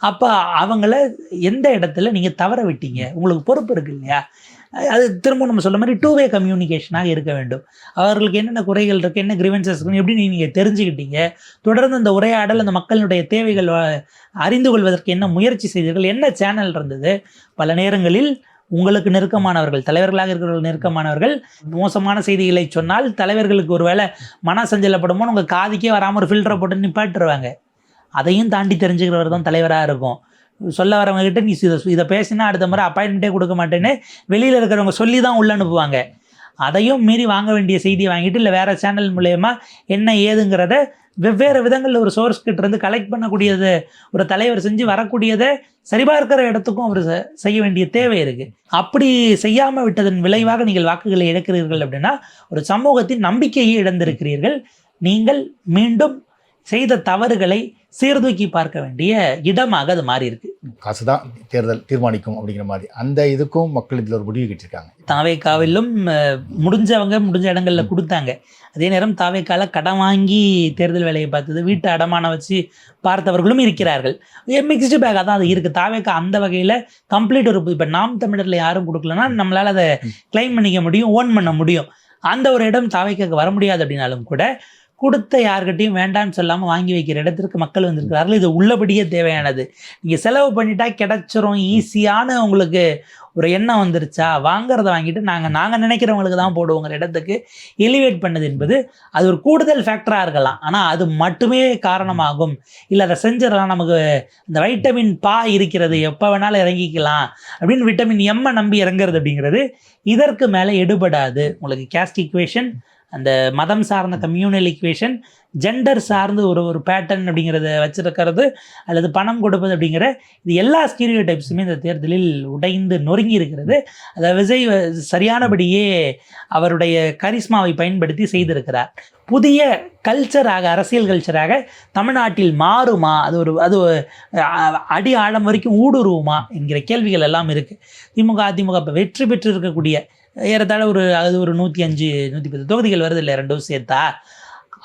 அப்போ அவங்கள எந்த இடத்துல நீங்கள் தவற விட்டீங்க, உங்களுக்கு பொறுப்பு இருக்குது இல்லையா? அது திரும்ப நம்ம சொல்ல மாதிரி டூ வே கம்யூனிகேஷனாக இருக்க வேண்டும். அவர்களுக்கு என்னென்ன குறைகள் இருக்குது, என்ன கிரிவன்சஸ் இருக்குன்னு எப்படி நீங்கள் தெரிஞ்சுக்கிட்டீங்க, தொடர்ந்து அந்த உரையாடல் அந்த மக்களுடைய தேவைகள் அறிந்து கொள்வதற்கு என்ன முயற்சி செய்தீர்கள், என்ன சேனல் இருந்தது. பல நேரங்களில் உங்களுக்கு நெருக்கமானவர்கள், தலைவர்களாக இருக்கிறவர்கள் நெருக்கமானவர்கள் மோசமான செய்திகளை சொன்னால் தலைவர்களுக்கு ஒருவேளை மன சஞ்சலப்படுமோ உங்கள் காதுக்கே வராமல் ஒரு ஃபில்டரை போட்டு நிப்பாட்டுருவாங்க. அதையும் தாண்டி தெரிஞ்சுக்கிறவர் தான் தலைவராக இருக்கும். சொல்ல வரவங்க கிட்ட நீ இதை பேசினா அடுத்த முறை அப்பாயின்மெண்ட்டே கொடுக்க மாட்டேன்னு வெளியில் இருக்கிறவங்க சொல்லி தான் உள்ள அனுப்புவாங்க. அதையும் மீறி வாங்க வேண்டிய செய்தியை வாங்கிட்டு இல்லை வேறு சேனல் மூலயமா என்ன ஏதுங்கிறத வெவ்வேறு விதங்களில் ஒரு சோர்ஸ் கிட்ட இருந்து கலெக்ட் பண்ணக்கூடியதை ஒரு தலைவர் செஞ்சு வரக்கூடியதை சரிபார்க்கிற இடத்துக்கும் அவர் செய்ய வேண்டிய தேவை இருக்குது. அப்படி செய்யாமல் விட்டதன் விளைவாக நீங்கள் வாக்குகளை இழக்கிறீர்கள் அப்படின்னா ஒரு சமூகத்தின் நம்பிக்கையை இழந்திருக்கிறீர்கள். நீங்கள் மீண்டும் செய்த தவறுகளை சீர்தூக்கி பார்க்க வேண்டிய இடமாக அது மாறி இருக்கு. காசு தான் தேர்தல் தீர்மானிக்கும் அப்படிங்கிற மாதிரி அந்த இதுக்கும் மக்கள் இதில் ஒரு முடிவு கிட்டிருக்காங்க. தாவேக்காவிலும் முடிஞ்ச இடங்களில் கொடுத்தாங்க. அதே நேரம் தாவேக்கால கடன் வாங்கி தேர்தல் வேலையை பார்த்தது, வீட்டை அடமானம் வச்சு பார்த்தவர்களும் இருக்கிறார்கள். மிக்ஸ்டு பேக்காக தான் அது இருக்குது. தாவேக்கா அந்த வகையில் கம்ப்ளீட் ஒரு இப்போ நாம் தமிழரில் யாரும் கொடுக்கலன்னா நம்மளால் அதை கிளைம் பண்ணிக்க முடியும், ஓன் பண்ண முடியும். அந்த ஒரு இடம் தாவேக்காக்கு வர முடியாது அப்படின்னாலும் கூட கொடுத்த யார்கிட்டையும் வேண்டான்னு சொல்லாமல் வாங்கி வைக்கிற இடத்திற்கு மக்கள் வந்திருக்கிறார்கள். இது உள்ளபடியே தேவையானது. நீங்கள் செலவு பண்ணிட்டா கிடைச்சிரும் ஈஸியான உங்களுக்கு ஒரு எண்ணம் வந்துருச்சா, வாங்கிறத வாங்கிட்டு நாங்கள் நினைக்கிறவங்களுக்கு தான் போடுவோங்கிற இடத்துக்கு எலிவேட் பண்ணது என்பது அது ஒரு கூடுதல் ஃபேக்டராக இருக்கலாம். ஆனால் அது மட்டுமே காரணமாகும் இல்லை அதை செஞ்சிடலாம், நமக்கு இந்த வைட்டமின் பா இருக்கிறது எப்போ வேணாலும் இறங்கிக்கலாம் அப்படின்னு விட்டமின் எம்மை நம்பி இறங்குறது அப்படிங்கிறது இதற்கு மேலே எடுபடாது. உங்களுக்கு கேஸ்ட் ஈக்குவேஷன், அந்த மதம் சார்ந்த கம்யூனல் ஈக்குவேஷன், ஜெண்டர் சார்ந்து ஒரு பேட்டர்ன் அப்படிங்கிறத வச்சிருக்கிறது அல்லது பணம் கொடுப்பது அப்படிங்கிற இது எல்லா ஸ்டீரியோ டைப்ஸுமே இந்த தேர்தலில் உடைந்து நொறுங்கி இருக்கிறது. அதை விஜய் சரியானபடியே அவருடைய கரிஸ்மாவை பயன்படுத்தி செய்திருக்கிறார். புதிய கல்ச்சராக, அரசியல் கல்ச்சராக தமிழ்நாட்டில் மாறுமா, அது அடி ஆழம் வரைக்கும் ஊடுருவுமா என்கிற கேள்விகள் எல்லாம் இருக்குது. திமுக அதிமுக இப்போ வெற்றி பெற்று இருக்கக்கூடிய ஏறத்தாழ ஒரு 105-110 தொகுதிகள் வருது இல்லை, ரெண்டும் சேர்த்தா.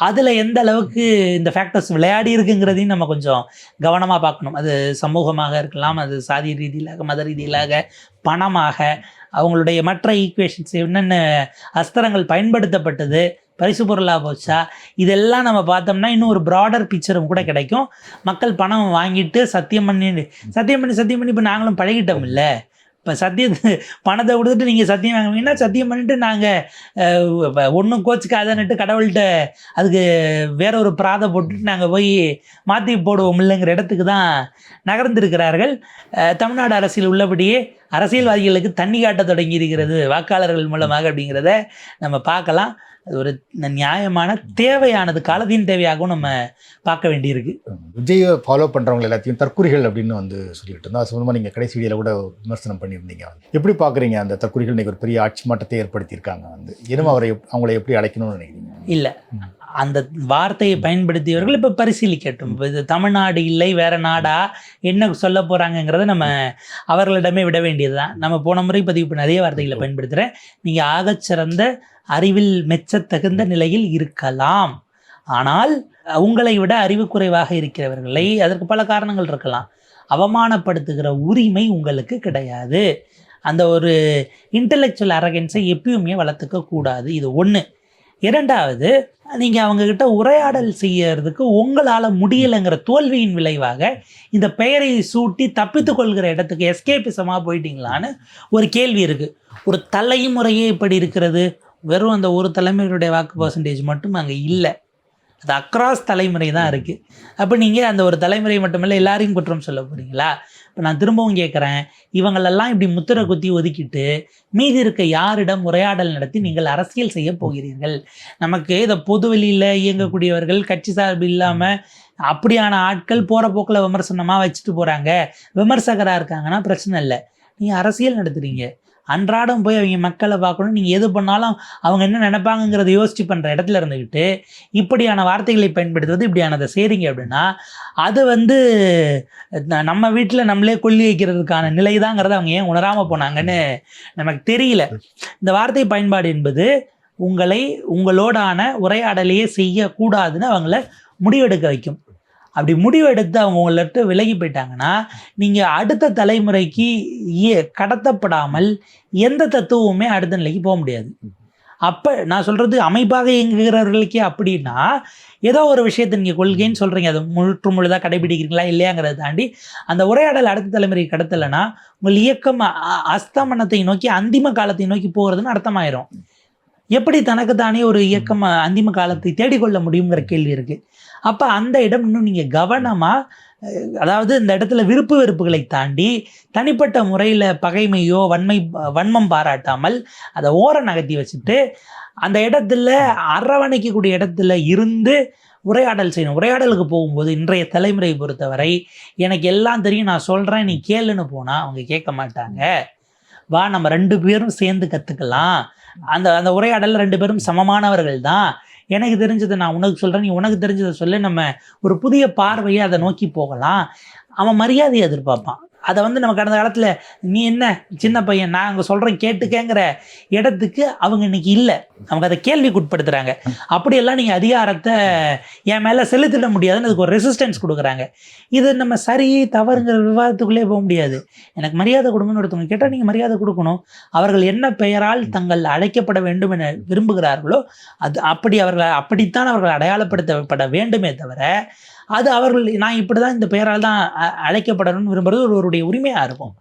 அதில் எந்த அளவுக்கு இந்த ஃபேக்டர்ஸ் விளையாடி இருக்குங்கிறதையும் நம்ம கொஞ்சம் கவனமாக பார்க்கணும். அது சமூகமாக இருக்கலாம், அது சாதி ரீதியிலாக, மத ரீதியிலாக, பணமாக, அவங்களுடைய மற்ற ஈக்குவேஷன்ஸ் என்னென்ன அஸ்திரங்கள் பயன்படுத்தப்பட்டது, பரிசு பொருளாக போச்சா, இதெல்லாம் நம்ம பார்த்தோம்னா இன்னும் ஒரு ப்ராடர் பிக்சரும் கூட கிடைக்கும். மக்கள் பணம் வாங்கிட்டு சத்தியம் பண்ணி இப்போ நாங்களும் பழகிட்டோம் இல்லை. இப்போ பணத்தை கொடுத்துட்டு நீங்கள் சத்தியம் வாங்குவீங்கன்னா சத்தியம் பண்ணிட்டு நாங்கள் ஒன்றும் கோச்சுக்காதன்னுட்டு கடவுள்கிட்ட அதுக்கு வேற ஒரு பிராதை போட்டுட்டு நாங்கள் போய் மாற்றி போடுவோம் இல்லைங்கிற இடத்துக்கு தான் நகர்ந்திருக்கிறார்கள். தமிழ்நாடு அரசியல் உள்ளபடியே அரசியல்வாதிகளுக்கு தண்ணி காட்ட தொடங்கி இருக்கிறது வாக்காளர்கள் மூலமாக அப்படிங்கிறத நம்ம பார்க்கலாம். அது ஒரு நியாயமான தேவையானது, காலத்தின் தேவையாகவும் நம்ம பார்க்க வேண்டியிருக்கு. விஜயை ஃபாலோ பண்ணுறவங்க எல்லாத்தையும் தற்குறிகள் அப்படின்னு சொல்லிட்டு இருந்தோம். அது சம்பந்தமாக நீங்கள் கடைசி வீடியோவில் கூட விமர்சனம் பண்ணியிருந்தீங்க. எப்படி பார்க்குறீங்க அந்த தற்குறிகள்? இன்றைக்கி ஒரு பெரிய ஆட்சி மாற்றத்தை ஏற்படுத்தியிருக்காங்க. இன்னும் அவங்களை எப்படி அழைக்கணும்னு நினைக்கிறீங்க? இல்லை, அந்த வார்த்தையை பயன்படுத்தியவர்கள் இப்போ பரிசீலிக்கட்டும். இப்போ இது தமிழ்நாடு இல்லை வேறு நாடா என்ன சொல்ல போகிறாங்கங்கிறத நம்ம அவர்களிடமே விட வேண்டியது தான். நம்ம போன முறை பதிவு பண்ண அதே வார்த்தைகளை பயன்படுத்துகிறேன். நீங்கள் ஆகச்சிறந்த அறிவில் மெச்சத்தகுந்த நிலையில் இருக்கலாம், ஆனால் உங்களை விட அறிவு குறைவாக இருக்கிறவர்களை, அதற்கு பல காரணங்கள் இருக்கலாம், அவமானப்படுத்துகிற உரிமை உங்களுக்கு கிடையாது. அந்த ஒரு இன்டெலெக்சுவல் அரகன்ஸை எப்பயுமே வளர்த்துக்க கூடாது. இது ஒன்று. இரண்டாவது, நீங்கள் அவங்கக்கிட்ட உரையாடல் செய்யறதுக்கு உங்களால் முடியலைங்கிற தோல்வியின் விளைவாக இந்த பெயரை சூட்டி தப்பித்து கொள்கிற இடத்துக்கு எஸ்கேபிசமாக போயிட்டீங்களான்னு ஒரு கேள்வி இருக்குது. ஒரு தலைமுறையே இப்படி இருக்கிறது. வெறும் அந்த ஒரு தலைமுறையுடைய வாக்கு பர்சன்டேஜ் மட்டும் அங்கே இல்லை, அது அக்ராஸ் தலைமுறை தான் இருக்குது. அப்போ நீங்கள் அந்த ஒரு தலைமுறை மட்டுமில்லை எல்லாரையும் குற்றம் சொல்ல போகிறீங்களா? இப்போ நான் திரும்பவும் கேட்குறேன், இவங்களெல்லாம் இப்படி முத்திரை குத்தி ஒதுக்கிட்டு மீதி இருக்க யாரிடம் உரையாடல் நடத்தி நீங்கள் அரசியல் செய்ய போகிறீர்கள்? நமக்கு இதை பொது வெளியில் இயங்கக்கூடியவர்கள், கட்சி சார்பு இல்லாமல் அப்படியான ஆட்கள் போகிற போக்கில் விமர்சனமாக வச்சுட்டு போகிறாங்க, விமர்சகராக இருக்காங்கன்னா பிரச்சனை இல்லை. நீங்கள் அரசியல் நடத்துகிறீங்க, அன்றாடம் போய் அவங்க மக்களை பார்க்கணும். நீங்கள் எது பண்ணாலும் அவங்க என்ன நினைப்பாங்கங்கிறத யோசிச்சு பண்ணுற இடத்துல இருந்துக்கிட்டு இப்படியான வார்த்தைகளை பயன்படுத்துவது, இப்படியானதை செய்கிறீங்க அப்படின்னா அது நம்ம வீட்டில் நம்மளே கொல்லி வைக்கிறதுக்கான நிலை தாங்கிறத அவங்க ஏன் உணராமல் போனாங்கன்னு நமக்கு தெரியல. இந்த வார்த்தை பயன்பாடு என்பது உங்களோடான உரையாடலையே செய்யக்கூடாதுன்னு அவங்கள முடிவெடுக்க வைக்கும். அப்படி முடிவெடுத்து அவங்க உங்கள்கிட்ட விலகி போயிட்டாங்கன்னா நீங்கள் அடுத்த தலைமுறைக்கு கடத்தப்படாமல் எந்த தத்துவமுமே அடுத்த நிலைக்கு போக முடியாது. அப்போ நான் சொல்கிறது அமைப்பாக இயங்குகிறவர்களுக்கே அப்படின்னா ஏதோ ஒரு விஷயத்தை நீங்கள் கொள்கைன்னு சொல்கிறீங்க, அது முழுதாக கடைபிடிக்கிறீங்களா இல்லையாங்கிறத தாண்டி அந்த உரையாடல் அடுத்த தலைமுறைக்கு கடத்தலைன்னா உங்கள் இயக்கம் அஸ்தமனத்தை நோக்கி அந்திம காலத்தை நோக்கி போகிறதுன்னு அர்த்தமாயிரும். எப்படி தனக்கு தானே ஒரு இயக்கம் அந்திம காலத்தை தேடிக்கொள்ள முடியுங்கிற கேள்வி இருக்குது. அப்போ அந்த இடம் இன்னும் நீங்கள் கவனமாக, அதாவது இந்த இடத்துல விருப்பு வெறுப்புகளை தாண்டி தனிப்பட்ட முறையில் பகைமையோ வன்மம் பாராட்டாமல் அதை நகர்த்தி வச்சுட்டு அந்த இடத்துல அரவணைக்கக்கூடிய இடத்துல இருந்து உரையாடல் செய்யணும். உரையாடலுக்கு போகும்போது இன்றைய தலைமுறை பொறுத்தவரை எனக்கு எல்லாம் தெரியும், நான் சொல்கிறேன் நீ கேளுன்னு போனால் அவங்க கேட்க மாட்டாங்க. வா நம்ம 2 பேரும் சேர்ந்து கற்றுக்கலாம். அந்த உரையாடலில் 2 பேரும் சமமானவர்கள் தான். எனக்கு தெரிஞ்சதை நான் உனக்கு சொல்கிறேன், நீ உனக்கு தெரிஞ்சதை சொல்லி நம்ம ஒரு புதிய பார்வையை அதை நோக்கி போகலாம். அவன் மரியாதையை எதிர்பார்ப்பான். அதை நம்ம கடந்த காலத்தில் நீ என்ன சின்ன பையன் நான் அங்கே சொல்கிறேன் கேட்டுக்கேங்கிற இடத்துக்கு அவங்க இன்னைக்கு இல்லை. அவங்க அதை கேள்விக்குட்படுத்துகிறாங்க. அப்படியெல்லாம் நீங்கள் அதிகாரத்தை என் மேலே செலுத்திட முடியாதுன்னு அதுக்கு ஒரு ரெசிஸ்டன்ஸ் கொடுக்குறாங்க. இது நம்ம சரி தவறுங்கிற விவாதத்துக்குள்ளே போக முடியாது. எனக்கு மரியாதை கொடுங்கன்னு ஒருத்தவங்க கேட்டால் நீங்கள் மரியாதை கொடுக்கணும். அவர்கள் என்ன பெயரால் தங்கள் அழைக்கப்பட வேண்டும் என விரும்புகிறார்களோ அப்படித்தான் அவர்கள் அடையாளப்படுத்தப்பட வேண்டுமே தவிர அது அவர்கள் நான் இப்படி தான் இந்த பெயரால் தான் அழைக்கப்படணும்னு விரும்புகிறது ஒருவருடைய உரிமையாக இருக்கும்.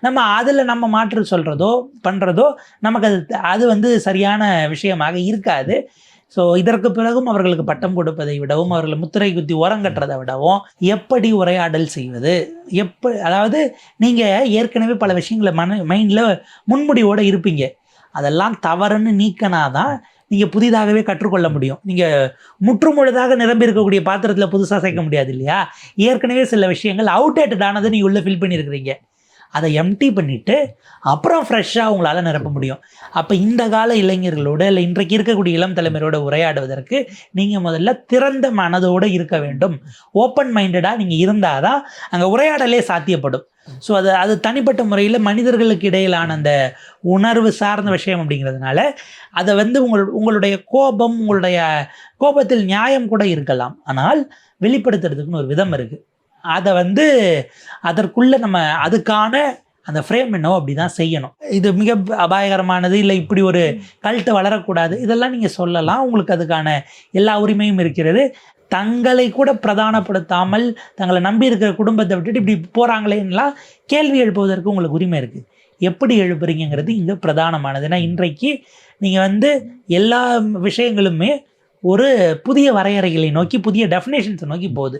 நம்ம அதில் நம்ம மாற்று சொல்கிறதோ பண்ணுறதோ நமக்கு அது சரியான விஷயமாக இருக்காது. ஸோ இதற்கு பிறகும் அவர்களுக்கு பட்டம் கொடுப்பதை விடவும் அவர்களை முத்திரை குத்தி ஓரங்கட்டுறதை விடவும் எப்படி உரையாடல் செய்வது, அதாவது நீங்கள் ஏற்கனவே பல விஷயங்களை மைண்டில் முன்முடிவோடு இருப்பீங்க. அதெல்லாம் தவறுன்னு நீக்கினாதான் நீங்கள் புதிதாகவே கற்றுக்கொள்ள முடியும். நீங்கள் முற்றுமுழுதாக நிரம்பி இருக்கக்கூடிய பாத்திரத்தில் புதுசாக சேர்க்க முடியாது இல்லையா? ஏற்கனவே சில விஷயங்கள் அவுடேட்டட் ஆனதை நீங்கள் உள்ளே ஃபில் பண்ணியிருக்கிறீங்க. அதை எம்டி பண்ணிவிட்டு அப்புறம் ஃப்ரெஷ்ஷாக உங்களால் நிரப்ப முடியும். அப்போ இந்த கால இளைஞர்களோட இல்லை இன்றைக்கு இருக்கக்கூடிய இளம் தலைமுறையோட உரையாடுவதற்கு நீங்கள் முதல்ல திறந்த மனதோடு இருக்க வேண்டும். ஓப்பன் மைண்டடாக நீங்கள் இருந்தால் தான் அங்கே உரையாடலே சாத்தியப்படும். ஸோ அது தனிப்பட்ட முறையில் மனிதர்களுக்கு இடையிலான அந்த உணர்வு சார்ந்த விஷயம் அப்படிங்கிறதுனால அதை உங்களுடைய கோபம், உங்களுடைய கோபத்தில் நியாயம் கூட இருக்கலாம். ஆனால் வெளிப்படுத்துறதுக்குன்னு ஒரு விதம் இருக்குது. அதை அதற்குள்ளே நம்ம அதுக்கான அந்த ஃப்ரேம் என்னவோ அப்படி தான் செய்யணும். இது மிக அபாயகரமானது, இல்லை இப்படி ஒரு கல்ட்டு வளரக்கூடாது, இதெல்லாம் நீங்கள் சொல்லலாம். உங்களுக்கு அதுக்கான எல்லா உரிமையும் இருக்கிறது. தங்களை கூட பிரதானப்படுத்தாமல் தங்களை நம்பி இருக்கிற குடும்பத்தை விட்டுட்டு இப்படி போகிறாங்களேன்னெலாம் கேள்வி எழுப்புவதற்கு உங்களுக்கு உரிமை இருக்குது. எப்படி எழுப்புறீங்கிறது இங்கே பிரதானமானது. ஏன்னா இன்றைக்கு நீங்கள் எல்லா விஷயங்களுமே ஒரு புதிய வரையறைகளை நோக்கி, புதிய டெஃபினேஷன்ஸை நோக்கி போகுது.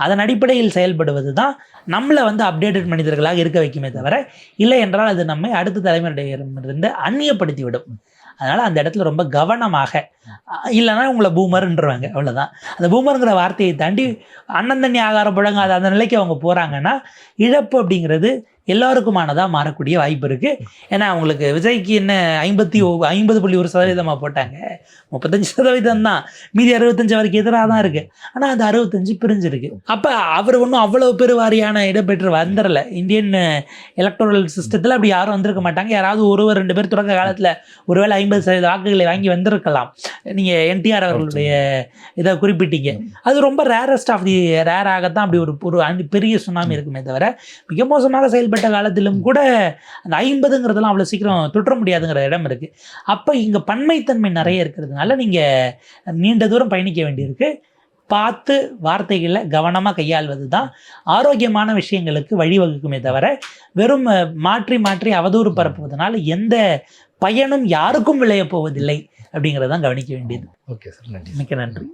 அதன் அடிப்படையில் செயல்படுவது தான் நம்மளை அப்டேட்டட் மனிதர்களாக இருக்க வைக்குமே தவிர, இல்லை என்றால் அது நம்மை அடுத்த தலைமுறையிடமிருந்து அந்நியப்படுத்திவிடும். அதனால் அந்த இடத்துல ரொம்ப கவனமாக, இல்லைன்னா உங்களை பூமர்ன்றவாங்க, அவ்வளோதான். அந்த பூமருங்கிற வார்த்தையை தாண்டி அண்ணன் தண்ணி ஆகாரம் புழங்காத அந்த நிலைக்கு அவங்க போகிறாங்கன்னா இழப்பு அப்படிங்கிறது எல்லாருக்குமானதாக மாறக்கூடிய வாய்ப்பு இருக்குது. ஏன்னா அவங்களுக்கு விஜய்க்கு என்ன 50.1% போட்டாங்க, 35% தான், மீதி 65 வரைக்கும் எதிராக தான் இருக்குது. ஆனால் அந்த 65 பிரிஞ்சிருக்கு. அப்போ அவர் ஒன்றும் அவ்வளோ பெருவாரியான இடம்பெற்று வந்துடல. இந்தியன் எலக்ட்ரல் சிஸ்டத்தில் அப்படி யாரும் வந்திருக்க மாட்டாங்க. யாராவது 1-2 பேர் தொடக்க காலத்தில் ஒருவேளை 50% வாக்குகளை வாங்கி வந்திருக்கலாம். நீங்கள் என்டிஆர் அவர்களுடைய இதை குறிப்பிட்டீங்க. அது ரொம்ப ரேரஸ்ட் ஆஃப் தி ரேராகத்தான் அப்படி ஒரு பெரிய சுனாமி இருக்குமே தவிர, மிக மோசமாக செயல்பட்ட காலத்திலும் கூட அந்த 50ங்கிறதெல்லாம் அவ்வளோ சீக்கிரம் தொற்ற முடியாதுங்கிற இடம் இருக்குது. அப்போ இங்கே பன்மைத்தன்மை நிறைய இருக்கிறதுனால நீங்கள் நீண்ட தூரம் பயணிக்க வேண்டியிருக்கு. பார்த்து வார்த்தைகளை கவனமாக கையாள்வது தான் ஆரோக்கியமான விஷயங்களுக்கு வழிவகுக்குமே தவிர, வெறும் மாற்றி அவதூறு பரப்புவதனால எந்த பயனும் யாருக்கும் விளைய போவதில்லை அப்படிங்கிறதான் கவனிக்க வேண்டியது. ஓகே சார், நன்றி. மிக்க நன்றி.